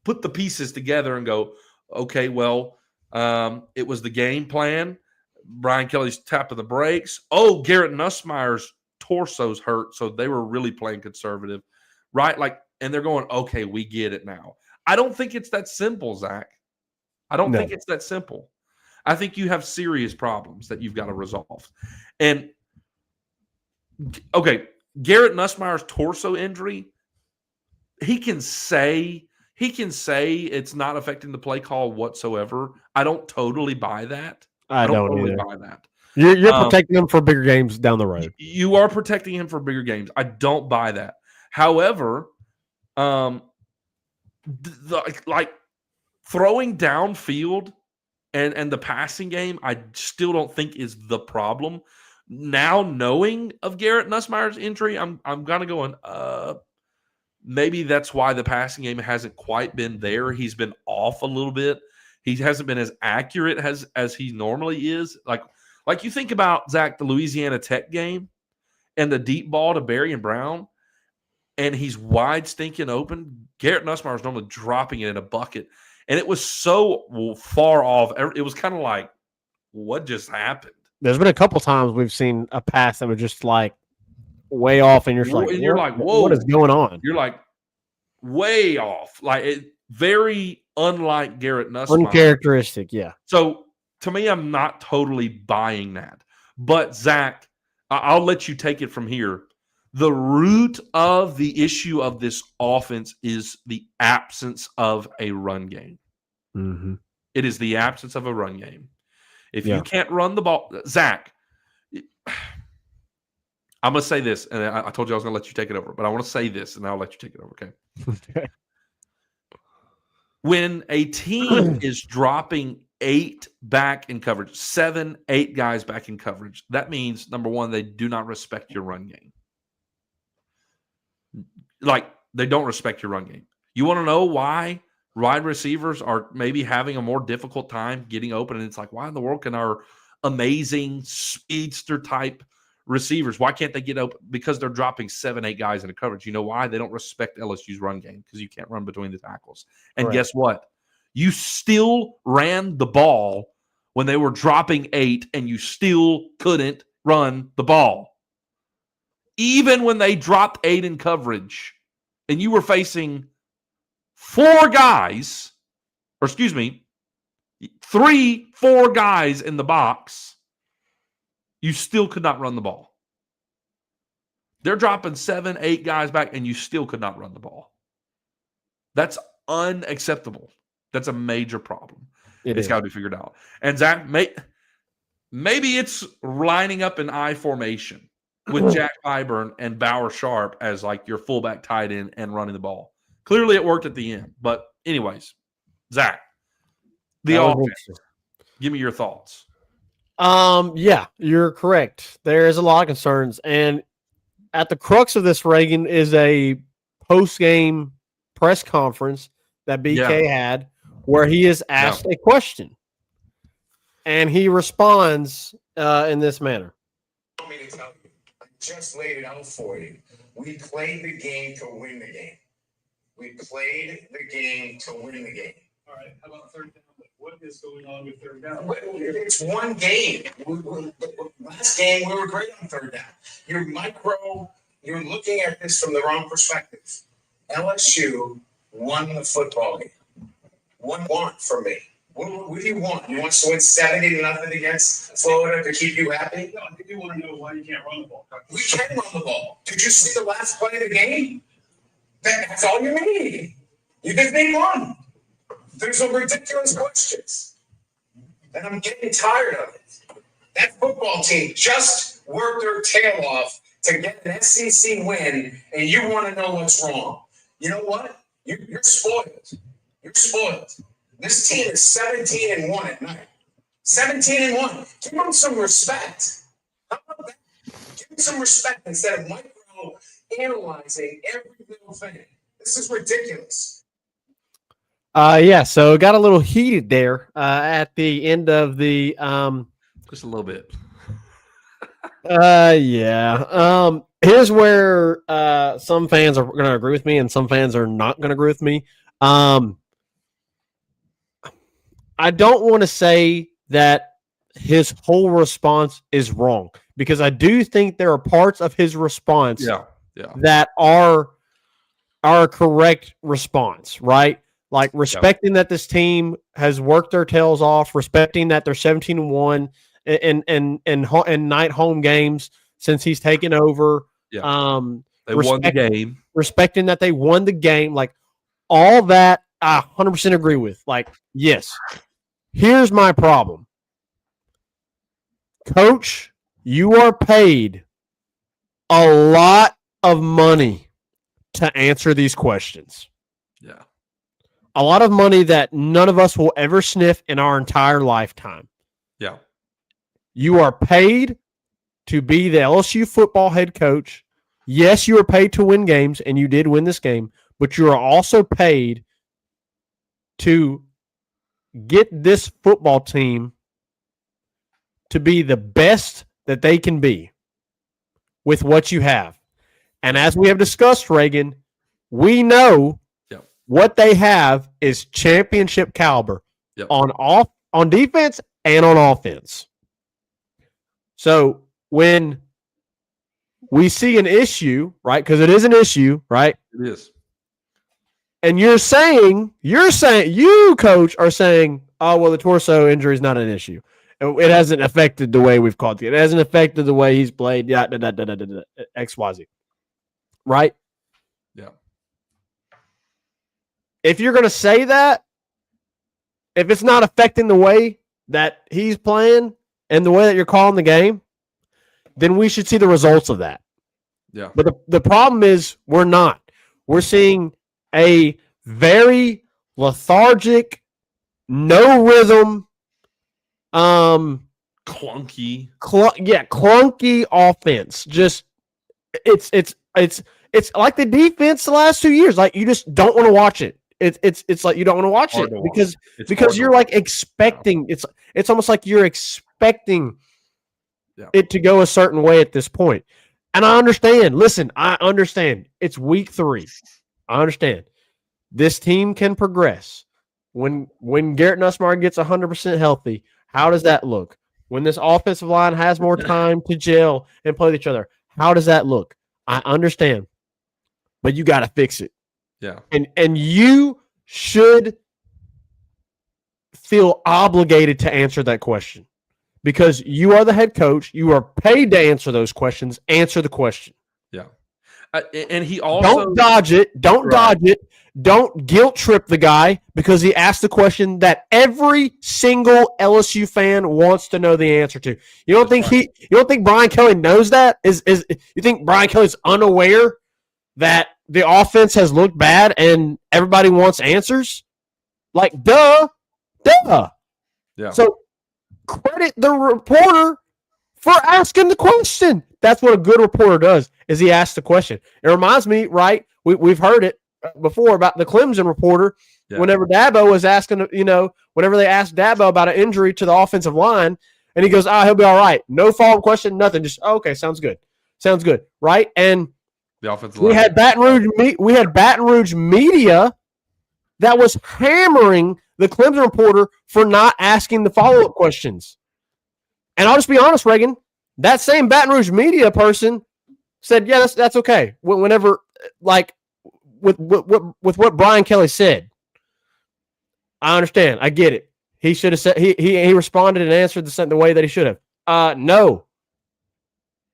put the pieces together and go, okay, well, It was the game plan. Brian Kelly's tapping the brakes. Oh, Garrett Nussmeier's torso's hurt, so they were really playing conservative, right? Like, and they're going, okay, we get it now. I don't think it's that simple, Zach. I don't think it's that simple. I think you have serious problems that you've got to resolve. And okay, Garrett Nussmeier's torso injury, he can say it's not affecting the play call whatsoever. I don't totally buy that. I don't totally either. buy that. You're protecting him for bigger games down the road. You are protecting him for bigger games. I don't buy that. However, like throwing downfield and the passing game, I still don't think is the problem. Now, knowing of Garrett Nussmeier's injury, I'm kind of going, maybe that's why the passing game hasn't quite been there. He's been off a little bit. He hasn't been as accurate as he normally is. Like you think about, Zach, the Louisiana Tech game and the deep ball to Berry and Brown, and he's wide stinking open. Garrett Nussmeier is normally dropping it in a bucket. And it was so far off. It was kind of like, what just happened? There's been a couple times we've seen a pass that was just like way off, and you're like, whoa, what is going on? You're like, way off. Like, very unlike Garrett Nussmeier. Uncharacteristic, yeah. So, to me, I'm not totally buying that. But, Zach, I'll let you take it from here. The root of the issue of this offense is the absence of a run game. Mm-hmm. It is the absence of a run game. If you can't run the ball, Zach, I'm going to say this, and I told you I was going to let you take it over, but I want to say this, and I'll let you take it over, okay? When a team is dropping 8 back in coverage, 7, 8 guys back in coverage, that means, number one, they do not respect your run game. Like, they don't respect your run game. You want to know why wide receivers are maybe having a more difficult time getting open? And it's like, why in the world can our amazing speedster type receivers, why can't they get open? Because they're dropping 7, 8 guys in a coverage. You know why? They don't respect LSU's run game because you can't run between the tackles. And guess what? You still ran the ball when they were dropping 8, and you still couldn't run the ball. Even when they dropped 8 in coverage and you were facing 4 guys, or excuse me, 3, 4 guys in the box, you still could not run the ball. They're dropping 7, 8 guys back, and you still could not run the ball. That's unacceptable. That's a major problem. It's got to be figured out. And Zach, maybe it's lining up in I formation with Jack Pyburn and Bauer Sharp as like your fullback tight end and running the ball. Clearly it worked at the end. But anyways, Zach, the offense. Give me your thoughts. Yeah, you're correct. There is a lot of concerns. And at the crux of this, Reagan, is a post-game press conference that BK had where he is asked a question. And he responds in this manner. Want me to tell you, I just laid it out for you. We played the game to win the game. We played the game to win the game. All right, how about third down? What is going on with third down? It's one game. Last game, we were great on third down. You're looking at this from the wrong perspective. LSU won the football game. What do you want from me? What do you want? You want us to win 70-0 against Florida to keep you happy? No, I think you want to know why you can't run the ball. We can run the ball. Did you see the last play of the game? That's all you need. You just need one. There's some ridiculous questions. And I'm getting tired of it. That football team just worked their tail off to get an SEC win, and you want to know what's wrong. You know what? You're spoiled. You're spoiled. This team is 17-1 at night. 17-1. Give them some respect. How about that? Give them some respect instead of micro-analyzing every little thing. This is ridiculous. So it got a little heated there at the end of the Just a little bit. Here's where some fans are going to agree with me and some fans are not going to agree with me. I don't want to say that his whole response is wrong because I do think there are parts of his response that are a correct response, right? Like respecting that this team has worked their tails off, respecting that they're 17-1 in night home games since he's taken over. Yeah. They won the game. Respecting that they won the game. Like all that I 100% agree with. Like, yes. Here's my problem. Coach, you are paid a lot of money to answer these questions. Yeah. A lot of money that none of us will ever sniff in our entire lifetime. Yeah. You are paid to be the LSU football head coach. Yes, you are paid to win games, and you did win this game, but you are also paid to get this football team to be the best that they can be with what you have. And as we have discussed, Reagan, we know what they have is championship caliber on defense and on offense. So when we see an issue, right? Because it is an issue, right? It is. And you, coach, are saying, oh, well, the torso injury is not an issue. It hasn't affected the way we've called it. It hasn't affected the way he's played. X, Y, Z. Right? Yeah. If you're going to say that, if it's not affecting the way that he's playing and the way that you're calling the game, then we should see the results of that. Yeah. But the problem is we're not. We're seeing a very lethargic, no rhythm, clunky offense. Just it's like the defense the last 2 years. Like you just don't want to watch it. It's like you don't want to watch it because you're like expecting it's almost like you're expecting it to go a certain way at this point. And I understand. Listen, I understand. It's week 3. I understand. This team can progress. When Garrett Nussmeier gets 100% healthy, how does that look? When this offensive line has more time to gel and play with each other, how does that look? I understand. But you got to fix it. Yeah. And you should feel obligated to answer that question because you are the head coach. You are paid to answer those questions. Answer the question. Yeah. And he also don't dodge it. Don't dodge it. Don't guilt trip the guy because he asked the question that every single LSU fan wants to know the answer to. You don't think Brian Kelly knows that? You think Brian Kelly's unaware that the offense has looked bad and everybody wants answers? Like, duh. Yeah. So credit the reporter for asking the question. That's what a good reporter does, is he asks the question. It reminds me, right, we've heard it before about the Clemson reporter. Yeah. Whenever Dabo was asking, whenever they asked Dabo about an injury to the offensive line, and he goes, he'll be all right. No follow-up question, nothing. Just, okay, sounds good. Sounds good, right? And the offensive we line. had Baton Rouge media that was hammering the Clemson reporter for not asking the follow-up questions. And I'll just be honest, Reagan, that same Baton Rouge media person said, yeah, that's okay. Whenever, like, with what Brian Kelly said, I understand. I get it. He should have said he responded and answered the way that he should have. No,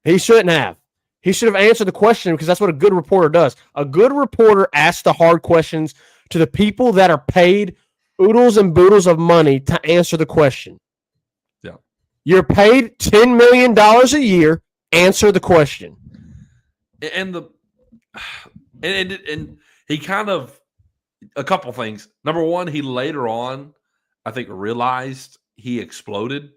he shouldn't have. He should have answered the question because that's what a good reporter does. A good reporter asks the hard questions to the people that are paid oodles and boodles of money to answer the question. Yeah. You're paid $10 million a year. Answer the question. And he kind of a couple things. Number one, he later on, I think, realized he exploded.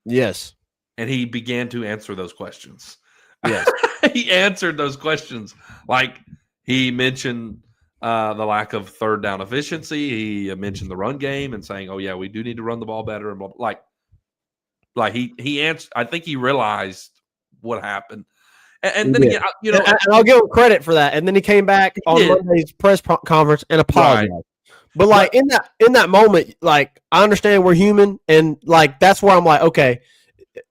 Yes. And he began to answer those questions. Yes. He answered those questions. Like he mentioned the lack of third down efficiency. He mentioned the run game and saying, oh, yeah, we do need to run the ball better. And blah, blah. Like he answered. I think he realized what happened. And then again, and I'll give him credit for that. And then he came back on Monday's press conference and apologized. Right. But like in that moment, like I understand we're human, and like that's where I'm like, okay,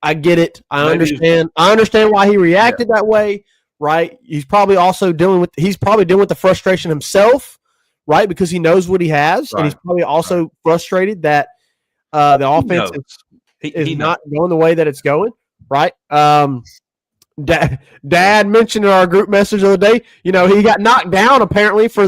I get it. I understand. I understand why he reacted that way. Right? He's probably dealing with the frustration himself, right? Because he knows what he has, and he's probably also frustrated that the offense is not going the way that it's going. Right? Dad mentioned in our group message the other day, he got knocked down apparently for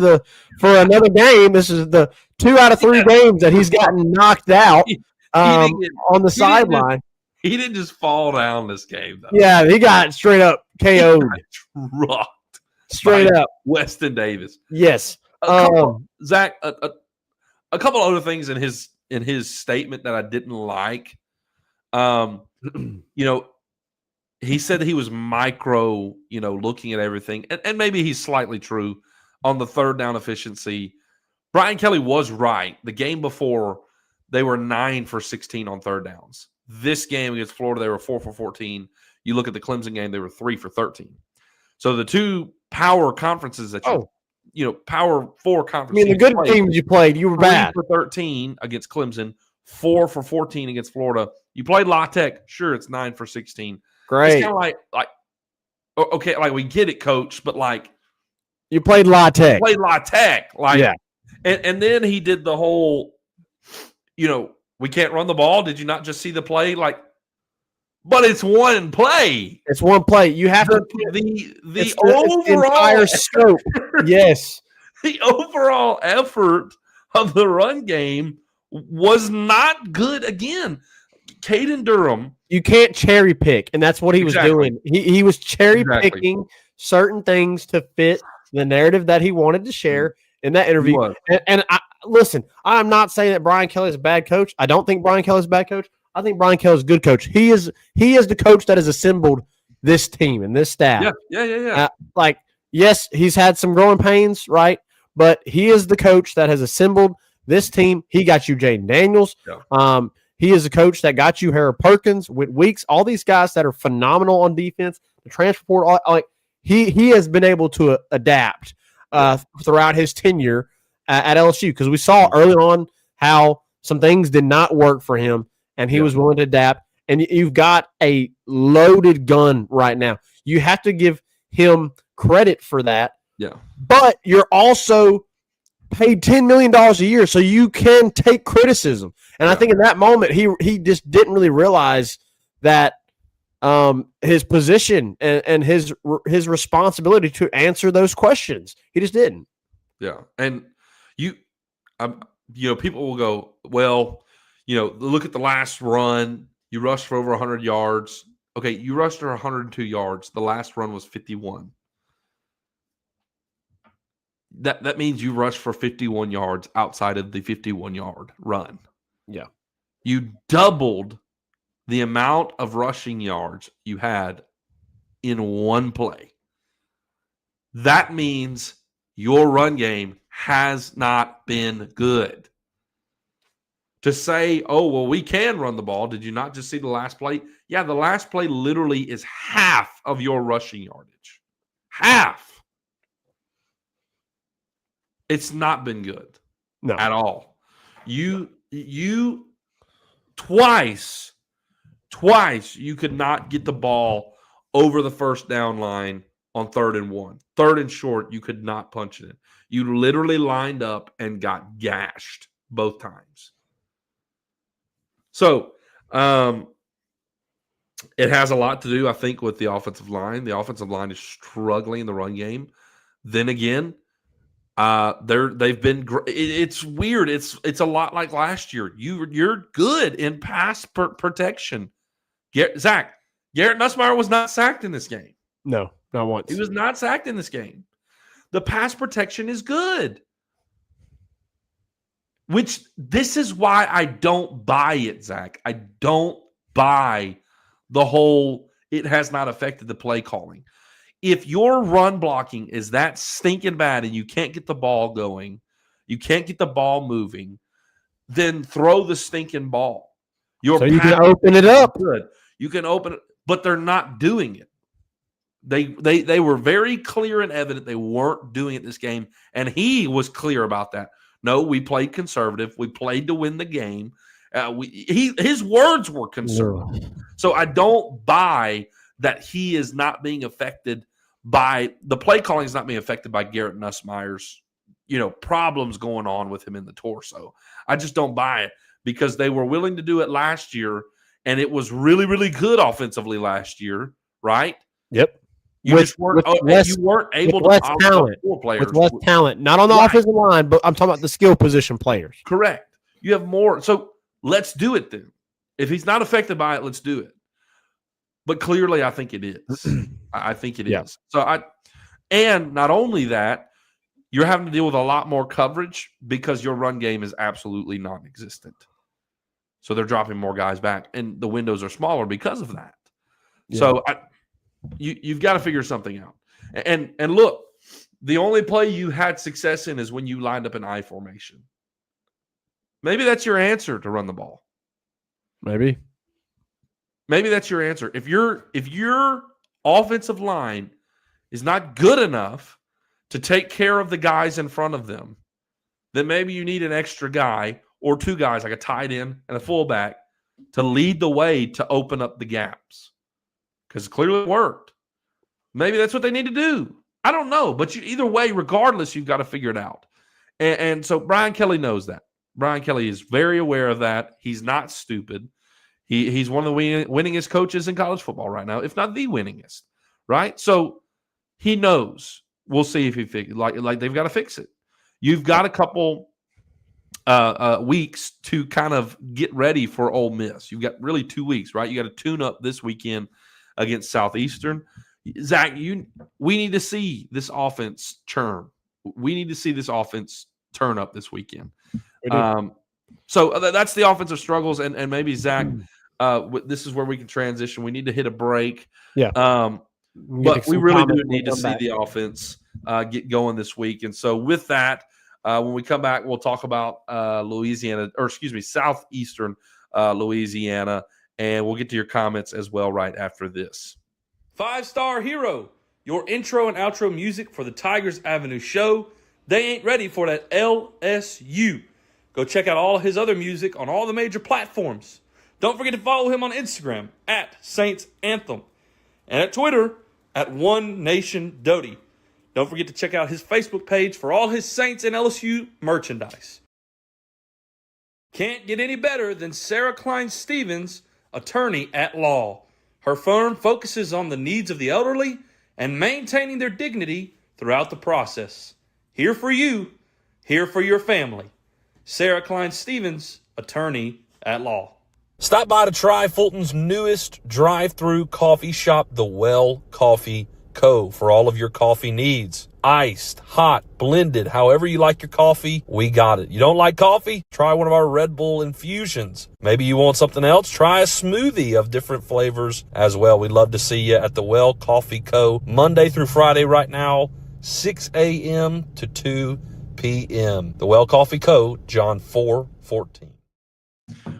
another game. This is the 2 out of 3 games that he's gotten knocked out on the sideline. He didn't just fall down this game, though. Yeah, he got straight up KO'd. Rocked. Straight up. Weston Davis. Yes. Zach, a couple other things in his statement that I didn't like. He said that he was micro, looking at everything. And maybe he's slightly true on the third down efficiency. Brian Kelly was right. The game before, they were 9 for 16 on third downs. This game against Florida, they were 4 for 14. You look at the Clemson game, they were 3 for 13. So the two power conferences that Power 4 conferences. I mean, the good teams you played, you were bad. 3 for 13 against Clemson, 4 for 14 against Florida. You played La Tech. Sure, it's 9 for 16. Great. It's kind of like, okay, like we get it, coach, but like you played La Tech. Yeah. And then he did the whole, we can't run the ball. Did you not just see the play? But it's one play. It's one play. You have the overall entire scope. Yes. The overall effort of the run game was not good. Again, Caden Durham. You can't cherry pick, and that's what he was doing. He was cherry picking certain things to fit the narrative that he wanted to share in that interview. And listen, I'm not saying that Brian Kelly is a bad coach. I don't think Brian Kelly is a bad coach. I think Brian Kelly is a good coach. He is the coach that has assembled this team and this staff. Yeah. Yes, he's had some growing pains, right? But he is the coach that has assembled this team. He got you Jaden Daniels. Yeah. He is a coach that got you Harold Perkins, Whit Weeks, all these guys that are phenomenal on defense. The transfer portal, he has been able to adapt throughout his tenure at LSU, because we saw early on how some things did not work for him, and he was willing to adapt. And you've got a loaded gun right now. You have to give him credit for that. Yeah. But you're also paid $10 million a year, so you can take criticism. And I think in that moment, he just didn't really realize that his position and his responsibility to answer those questions. He just didn't. Yeah. And people will go, well, look at the last run. You rushed for over 100 yards. Okay, you rushed for 102 yards. The last run was 51. That means you rushed for 51 yards outside of the 51-yard run. Yeah. You doubled the amount of rushing yards you had in one play. That means your run game has not been good. To say, oh, well, we can run the ball. Did you not just see the last play? Yeah, the last play literally is half of your rushing yardage. Half. It's not been good. No. At all. You twice you could not get the ball over the first down line on 3rd and 1. 3rd and short, you could not punch it in. You literally lined up and got gashed both times. So, it has a lot to do, I think, with the offensive line. The offensive line is struggling in the run game. Then again, they've been great. It's weird. It's a lot like last year. You're good in pass protection. Zach, Garrett Nussmeier was not sacked in this game. No, not once. He was not sacked in this game. The pass protection is good. Which this is why I don't buy it, Zach. I don't buy the whole it has not affected the play calling. If your run blocking is that stinking bad and you can't get the ball going, you can't get the ball moving, then throw the stinking ball. So you can open it up. Good. You can open it, but they're not doing it. They were very clear and evident they weren't doing it this game, and he was clear about that. No, we played conservative. We played to win the game. His words were conservative. So I don't buy that he is not being affected by the play calling is not being affected by Garrett Nussmeier's, problems going on with him in the torso. I just don't buy it because they were willing to do it last year, and it was really, really good offensively last year, right? Yep. You weren't able to talent. Four players with less talent, not on the offensive line, but I'm talking about the skill position players. Correct. You have more. So let's do it then. If he's not affected by it, let's do it. But clearly, I think it is. I think it is. So and not only that, you're having to deal with a lot more coverage because your run game is absolutely non-existent. So they're dropping more guys back, and the windows are smaller because of that. Yeah. So you've got to figure something out. And look, the only play you had success in is when you lined up an I formation. Maybe that's your answer to run the ball. Maybe that's your answer. If your offensive line is not good enough to take care of the guys in front of them, then maybe you need an extra guy or two guys, like a tight end and a fullback, to lead the way to open up the gaps. Because clearly it worked. Maybe that's what they need to do. I don't know. But either way, regardless, you've got to figure it out. And so Brian Kelly knows that. Brian Kelly is very aware of that. He's not stupid. He's one of the winningest coaches in college football right now, if not the winningest, right? So he knows. We'll see if he fixes like they've got to fix it. You've got a couple weeks to kind of get ready for Ole Miss. You've got really 2 weeks, right? You got to tune up this weekend against Southeastern. Zach, we need to see this offense churn. We need to see this offense turn up this weekend. So that's the offensive struggles, and maybe Zach, this is where we can transition. We need to hit a break. Yeah. But we really do need to see the offense get going this week. And so with that, when we come back, we'll talk about Southeastern Louisiana, and we'll get to your comments as well right after this. 5-Star Hero, your intro and outro music for the Tigers Avenue show. They ain't ready for that LSU. Go check out all his other music on all the major platforms. Don't forget to follow him on Instagram at Saints Anthem and at Twitter at One Nation Doty. Don't forget to check out his Facebook page for all his Saints and LSU merchandise. Can't get any better than Sarah Klein Stevens, attorney at law. Her firm focuses on the needs of the elderly and maintaining their dignity throughout the process. Here for you, here for your family. Sarah Klein Stevens, attorney at law. Stop by to try Fulton's newest drive-through coffee shop, The Well Coffee Co. for all of your coffee needs. Iced, hot, blended, however you like your coffee, we got it. You don't like coffee? Try one of our Red Bull infusions. Maybe you want something else? Try a smoothie of different flavors as well. We'd love to see you at The Well Coffee Co. Monday through Friday right now, 6 a.m. to 2 p.m. The Well Coffee Co., John 4:14.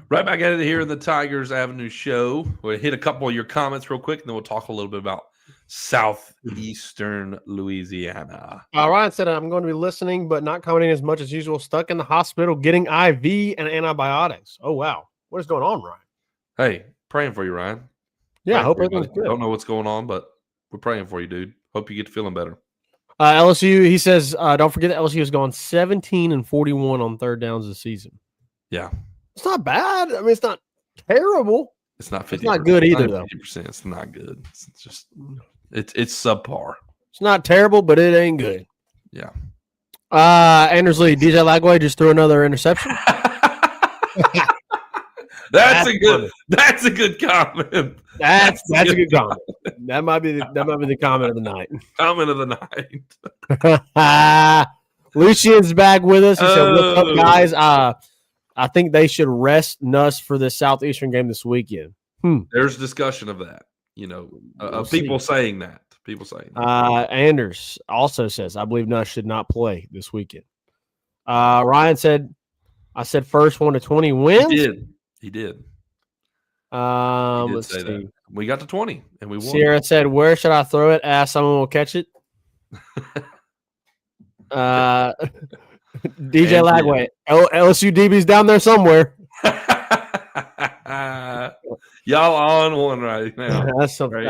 Right back at it here in the Tigers Avenue show. We'll hit a couple of your comments real quick, and then we'll talk a little bit about Southeastern Louisiana. Ryan said, I'm going to be listening, but not commenting as much as usual. Stuck in the hospital getting IV and antibiotics. Oh, wow. What is going on, Ryan? Hey, praying for you, Ryan. Yeah, I hope everything's good. Don't know what's going on, but we're praying for you, dude. Hope you get to feeling better. LSU, he says, don't forget that LSU has gone 17-41 on third downs this season. Yeah. It's not bad. I mean, it's not terrible. It's not 50%. It's not good either, though. 50%. It's not good. It's just it's subpar. It's not terrible, but it ain't good. Yeah. Anders Lee, DJ Lagway just threw another interception. That's a good comment. That's a good comment. That might be the comment of the night. Comment of the night. Lucian's back with us. He said, "What's up, guys? I think they should rest Nuss for this Southeastern game this weekend." There's discussion of that. People saying that. Anders also says, "I believe Nuss should not play this weekend." Ryan said, "I said first 1 to 20 wins." He did. Let's see. That. We got to 20 and we won. Sierra said, "Where should I throw it? Ask someone will catch it." DJ Lagway. LSU DB's down there somewhere. Y'all on one right now. That is funny.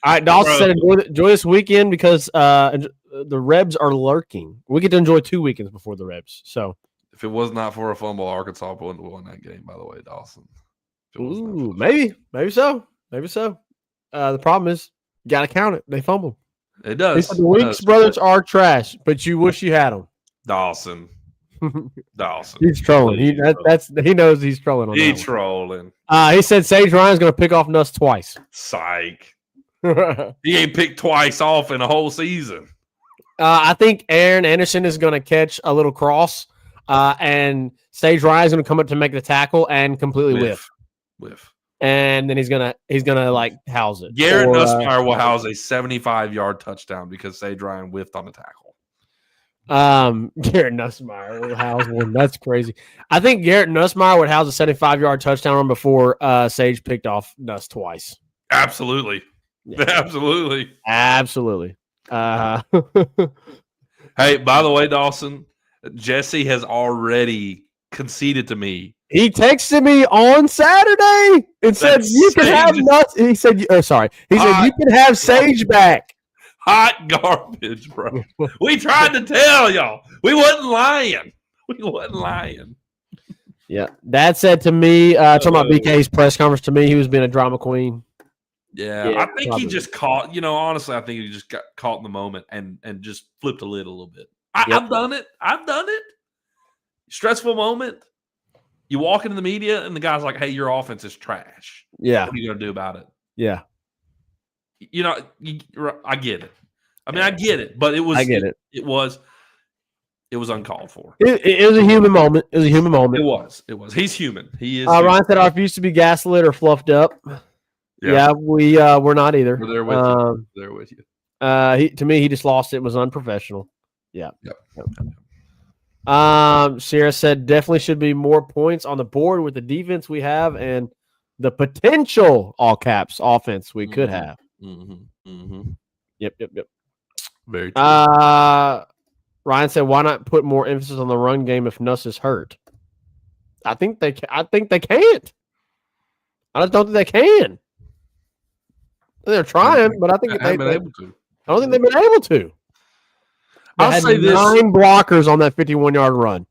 All right, Dawson said enjoy this weekend because the Rebs are lurking. We get to enjoy 2 weekends before the Rebs. So if it was not for a fumble, Arkansas wouldn't have won that game, by the way, Dawson. ooh, maybe so. The problem is you got to count it. They fumbled. It does. The Weeks brothers are trash, but you wish you had them. Dawson. He's trolling. He knows he's trolling on He's trolling. He said Sage Ryan's going to pick off Nuss twice. Psych. He ain't picked twice off in a whole season. I think Aaron Anderson is going to catch a little cross, and Sage Ryan's going to come up to make the tackle and completely whiff. And then he's gonna like house it. Garrett Nussmeier will house a 75-yard touchdown because Sage Ryan whiffed on the tackle. Garrett Nussmeier will house one. That's crazy. I think Garrett Nussmeier would house a 75-yard touchdown run before Sage picked off Nuss twice. Absolutely. Yeah. Absolutely. Hey, by the way, Dawson, Jesse has already conceded to me. He texted me on Saturday and said you can have Nuss. He said, He said you can have Sage back. Hot garbage, bro. We tried to tell y'all. We wasn't lying. Yeah. Dad said to me, talking about BK's press conference to me, he was being a drama queen. Yeah, I think he just caught, honestly, I think he just got caught in the moment and just flipped the lid a little bit. I've done it. Stressful moment. You walk into the media and the guy's like, hey, your offense is trash. Yeah. What are you going to do about it? Yeah. I get it. I mean, I get it, but it was. I get it. It was uncalled for. It was a human moment. It was. He's human. He is. Ryan said, "I refuse to be gaslit or fluffed up." Yeah, we're not either. We're there with you. There with you. To me, he just lost it. It was unprofessional. Yeah. Yep. Sierra said definitely should be more points on the board with the defense we have and the potential all caps offense we could have. Yep. Very true. Ryan said, "Why not put more emphasis on the run game if Nuss is hurt?" I think they can't. I just don't think they can. They're trying, but I think they haven't been able to. I don't think they've been able to. I'll say this: 9 blockers on that 51-yard run.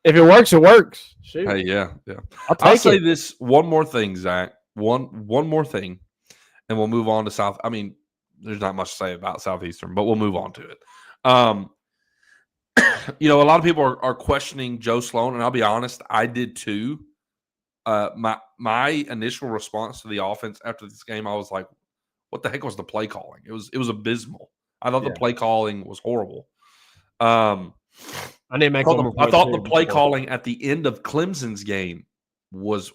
If it works, it works. Shoot. Hey, yeah. I'll say this one more thing, Zach. One more thing, and we'll move on to South. I mean, there's not much to say about Southeastern, but we'll move on to it. A lot of people are questioning Joe Sloan, and I'll be honest, I did too. My initial response to the offense after this game, I was like, "What the heck was the play calling? It was abysmal. I thought the play calling was horrible." I thought the play calling at the end of Clemson's game was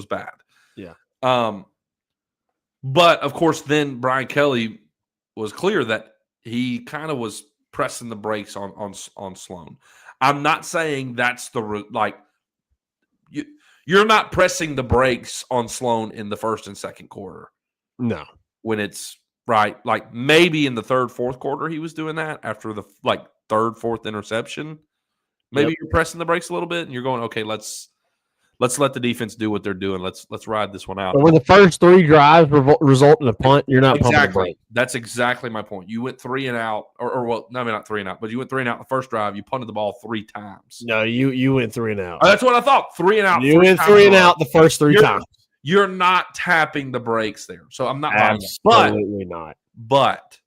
bad. Yeah. But of course, then Brian Kelly was clear that he kind of was pressing the brakes on Sloan. I'm not saying that's you're not pressing the brakes on Sloan in the first and second quarter. No. When it's right, like maybe in the third, fourth quarter he was doing that after the third, fourth interception. Maybe you're pressing the brakes a little bit and you're going, okay, let's let the defense do what they're doing. Let's ride this one out. But when the first 3 drives result in a punt, you're not pumping the brakes. That's exactly my point. You went 3 and out, not 3 and out, but you went 3 and out the first drive. You punted the ball 3 times. No, you went 3 and out. Oh, that's what I thought. 3 and out. You went 3 and out the first 3 times. You're not tapping the brakes there, so I'm not. Absolutely not. But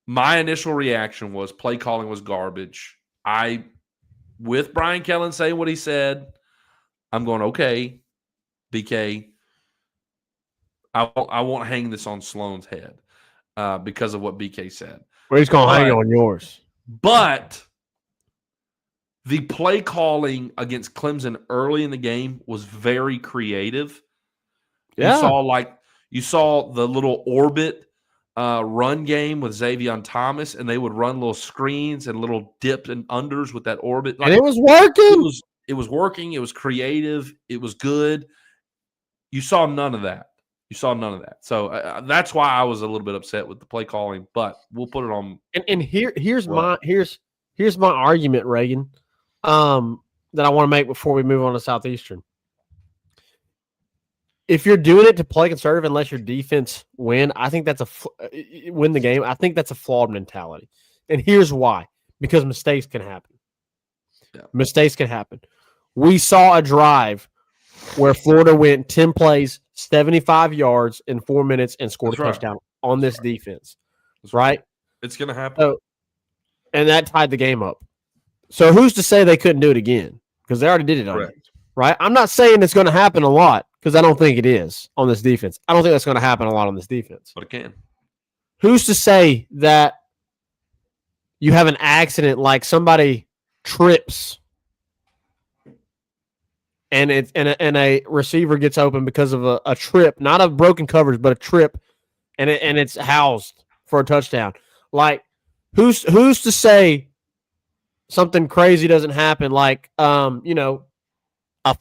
my initial reaction was play calling was garbage. With Brian Kellen saying what he said, I'm going, okay, BK, I won't hang this on Sloan's head because of what BK said. Well, he's going to hang on yours. But the play calling against Clemson early in the game was very creative. Yeah. You saw the little orbit run game with Xavier Thomas, and they would run little screens and little dips and unders with that orbit. And it was working. It was working. It was creative. It was good. You saw none of that. You saw none of that. So that's why I was a little bit upset with the play calling, but we'll put it on. And here's my argument, Reagan, that I want to make before we move on to Southeastern. If you're doing it to play conservative, unless your defense win the game, I think that's a flawed mentality. And here's why: because mistakes can happen. Yeah. Mistakes can happen. We saw a drive where Florida went 10 plays, 75 yards in 4 minutes, and scored a touchdown on this defense. That's right? It's going to happen. So, and that tied the game up. So who's to say they couldn't do it again? Because they already did it on it. Right? I'm not saying it's going to happen a lot because I don't think it is on this defense. I don't think that's going to happen a lot on this defense. But it can. Who's to say that you have an accident like somebody trips and a receiver gets open because of a trip, not a broken coverage, but a trip, and it's housed for a touchdown? Like, who's to say something crazy doesn't happen? Like, a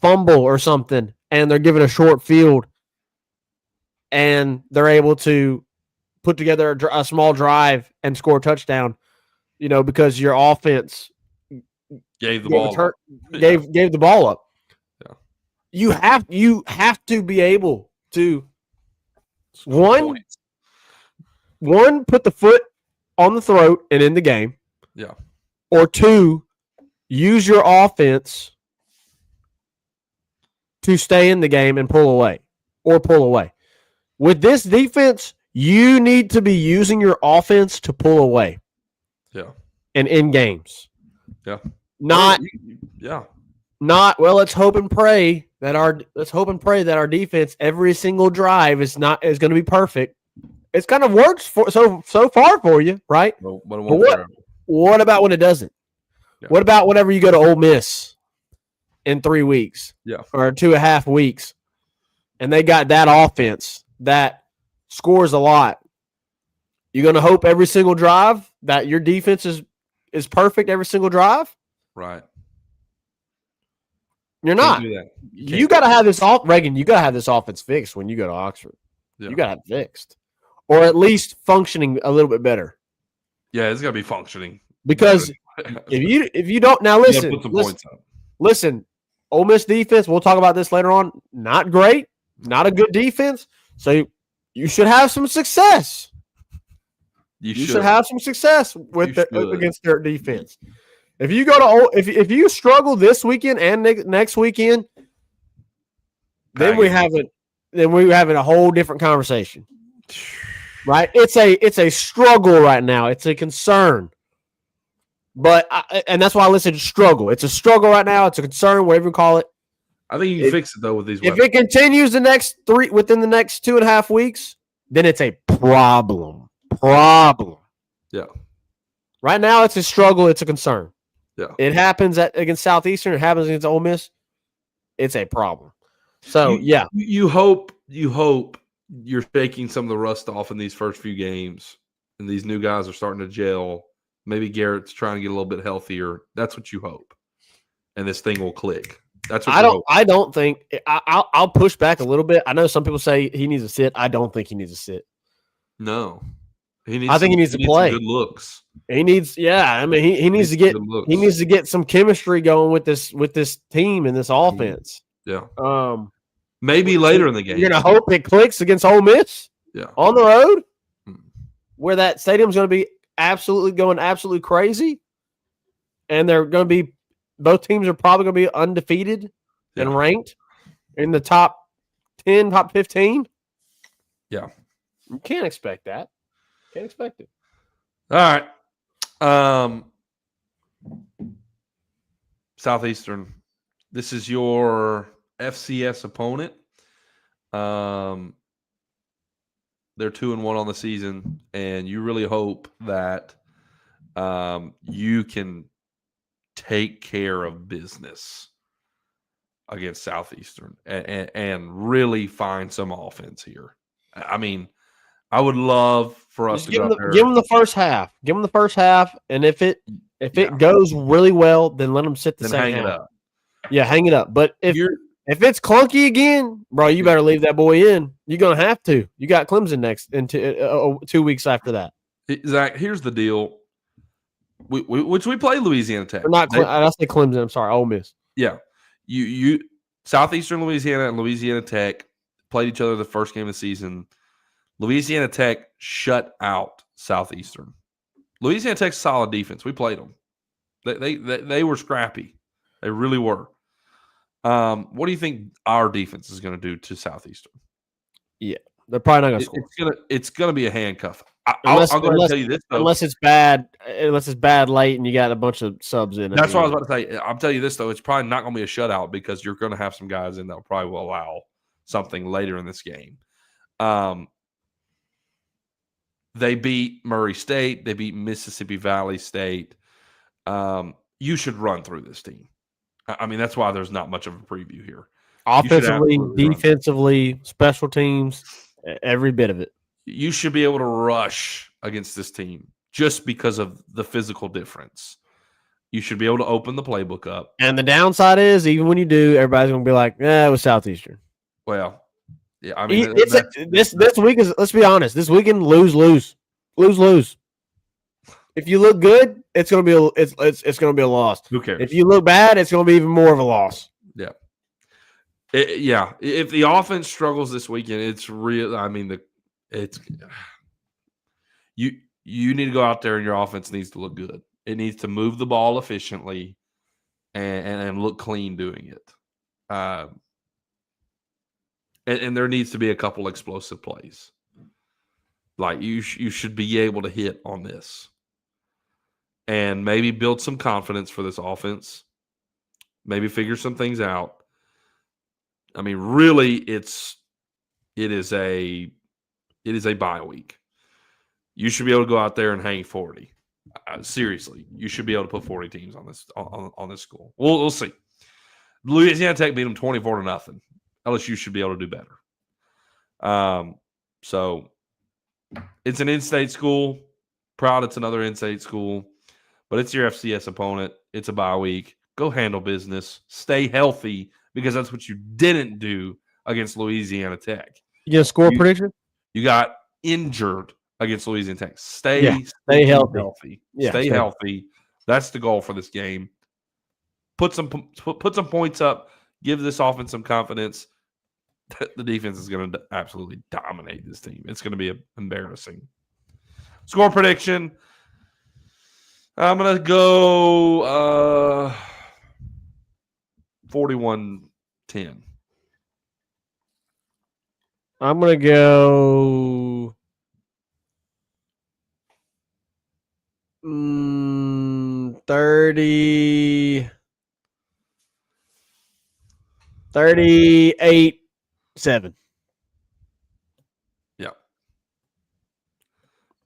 fumble or something, and they're given a short field, and they're able to put together a small drive and score a touchdown, because your offense gave the ball up. Gave the ball up. Yeah. You have to be able to one put the foot on the throat and end the game. Yeah. Or two, use your offense to stay in the game and pull away. With this defense, you need to be using your offense to pull away. Yeah. And in games. Yeah. Not let's hope and pray that our defense every single drive is going to be perfect. It's kind of worked so far for you, right? But what about when it doesn't? Yeah. What about whenever you go to Ole Miss in 3 weeks? Yeah. Or 2.5 weeks, and they got that offense that scores a lot? You're going to hope every single drive that your defense is perfect every single drive? Right. You're not. You got to have this Reagan. You got to have this offense fixed when you go to Oxford. Yeah. You got to have it fixed, or at least functioning a little bit better. Yeah, it's got to be functioning because if you don't now listen, put some points up. Listen, Ole Miss defense. We'll talk about this later on. Not great. Not a good defense. So you should have some success. You should have some success against their defense. If you go to if you struggle this weekend and next weekend, then we're having a whole different conversation, right? It's a struggle right now. It's a concern, and that's why I listen to struggle. It's a struggle right now. It's a concern, whatever you call it. I think you can fix it though with these. If it continues within the next 2.5 weeks, then it's a problem. Yeah. Right now, it's a struggle. It's a concern. Yeah. It happens against Southeastern. It happens against Ole Miss. It's a problem. So, You hope you're shaking some of the rust off in these first few games, and these new guys are starting to gel. Maybe Garrett's trying to get a little bit healthier. That's what you hope. And this thing will click. That's what I don't think – I'll push back a little bit. I know some people say he needs to sit. I don't think he needs to sit. No. I think he needs to play. Good looks. He needs, he needs to get some chemistry going with this team and this offense. Yeah. Maybe later in the game. You're gonna hope it clicks against Ole Miss. Yeah. On the road, where that stadium's going to be absolutely crazy, and they're going to be both teams are probably going to be undefeated and ranked in the top 10, top 15. Yeah. You can't expect that. Can't expect it. All right. Southeastern. This is your FCS opponent. They're 2-1 on the season, and you really hope that you can take care of business against Southeastern and really find some offense here. I mean, I would love for us to go there. Give them the first half. Give them the first half, and if it goes really well, then let them sit the second half. Hang it up. Yeah, hang it up. But if If it's clunky again, bro, you better leave that boy in. You're gonna have to. You got Clemson next in 2 weeks after that. Zach, here's the deal. Which we play Louisiana Tech. Or not. I say Clemson. I'm sorry, Ole Miss. Yeah, you Southeastern Louisiana and Louisiana Tech played each other the first game of the season. Louisiana Tech shut out Southeastern. Louisiana Tech's solid defense. We played them. They were scrappy. They really were. What do you think our defense is going to do to Southeastern? Yeah, they're probably not going to score. It's going to be a handcuff. Unless, I'm going to tell you this though. Unless it's bad late and you got a bunch of subs in. That's what I was about to say. I'll tell you this though. It's probably not going to be a shutout because you're going to have some guys in that probably will allow something later in this game. They beat Murray State. They beat Mississippi Valley State. You should run through this team. I mean, that's why there's not much of a preview here. Offensively, defensively, special teams, every bit of it. You should be able to rush against this team just because of the physical difference. You should be able to open the playbook up. And the downside is, even when you do, everybody's going to be like, it was Southeastern. Well, yeah, I mean, this week is, let's be honest, this weekend, lose. If you look good, it's going to be it's going to be a loss. Who cares? If you look bad, it's going to be even more of a loss. Yeah. If the offense struggles this weekend, it's real. I mean, you need to go out there and your offense needs to look good. It needs to move the ball efficiently and look clean doing it. And there needs to be a couple explosive plays. Like you should be able to hit on this. And maybe build some confidence for this offense. Maybe figure some things out. I mean, really, it is a bye week. You should be able to go out there and hang 40. Seriously, you should be able to put 40 teams on this school. We'll see. Louisiana Tech beat them 24-0. LSU should be able to do better. So it's an in-state school. Proud it's another in-state school. But it's your FCS opponent. It's a bye week. Go handle business. Stay healthy because that's what you didn't do against Louisiana Tech. You get a score prediction? You got injured against Louisiana Tech. Stay healthy. Yeah, stay healthy. That's the goal for this game. Put some points up. Give this offense some confidence. The defense is going to absolutely dominate this team. It's going to be embarrassing. Score prediction. I'm going to go 41-10. I'm going to go 38-7. Yeah.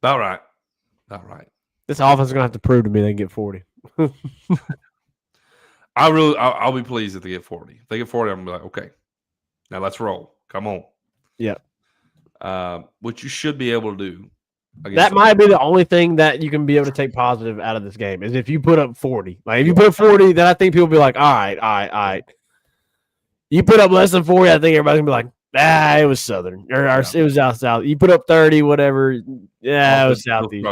About right. This offense is going to have to prove to me they can get 40. I'll be pleased if they get 40. If they get 40, I'm going to be like, okay, now let's roll. Come on. Yeah. What you should be able to do. That might be the only thing that you can be able to take positive out of this game is if you put up 40. Like if you put 40, then I think people will be like, all right. You put up less than 40, I think everybody's going to be like, it was Southern. Or it was South. You put up 30, whatever. Yeah, it was Southeast.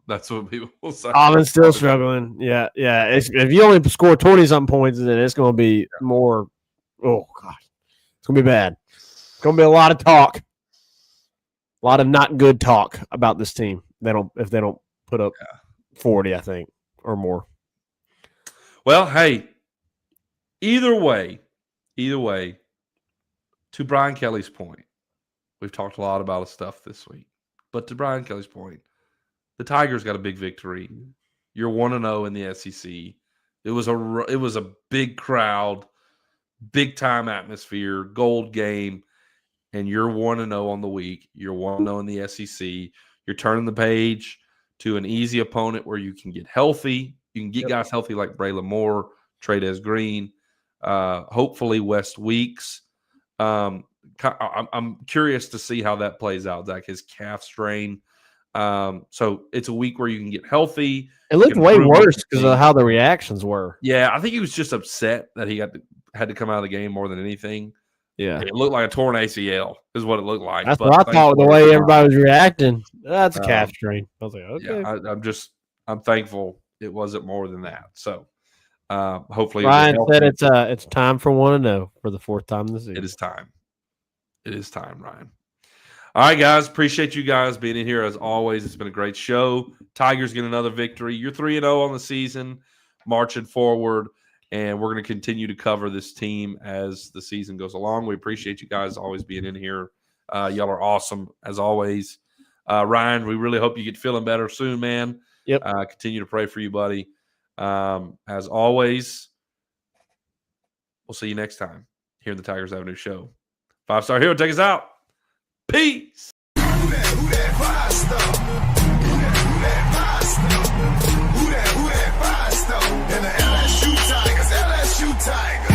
That's what people will say. Auburn's still struggling. Yeah. If you only score 20-something points, then it's going to be more. Oh, God. It's going to be bad. It's going to be a lot of talk. A lot of not good talk about this team. If they don't put up 40, I think, or more. Well, hey, either way, to Brian Kelly's point, we've talked a lot about stuff this week, but to Brian Kelly's point, the Tigers got a big victory. You're 1-0 in the SEC. It was a big crowd, big time atmosphere, gold game, and you're 1-0 on the week. You're 1-0 in the SEC. You're turning the page to an easy opponent where you can get healthy. You can get guys healthy like Braylon Moore, Trades Green, hopefully West Weeks. I'm curious to see how that plays out, Zach, his calf strain. So it's a week where you can get healthy. It looked way worse because of how the reactions were. Yeah, I think he was just upset that he got had to come out of the game more than anything. Yeah. It looked like a torn ACL is what it looked like. That's but what I thought. The way everybody was reacting, that's a calf strain. I was like, okay. Yeah, I'm thankful it wasn't more than that. So hopefully Ryan said it's time for 1-0 for the fourth time this season. It is time. It is time, Ryan. All right, guys. Appreciate you guys being in here as always. It's been a great show. Tigers get another victory. You're 3-0 on the season, marching forward, and we're going to continue to cover this team as the season goes along. We appreciate you guys always being in here. Y'all are awesome as always. Ryan, we really hope you get feeling better soon, man. Yep. Continue to pray for you, buddy. As always, we'll see you next time here in the Tigers Avenue Show. 5-Star Hero, take us out. Peace. Who that five-star? Who that five-star? And the LSU Tigers, LSU Tigers.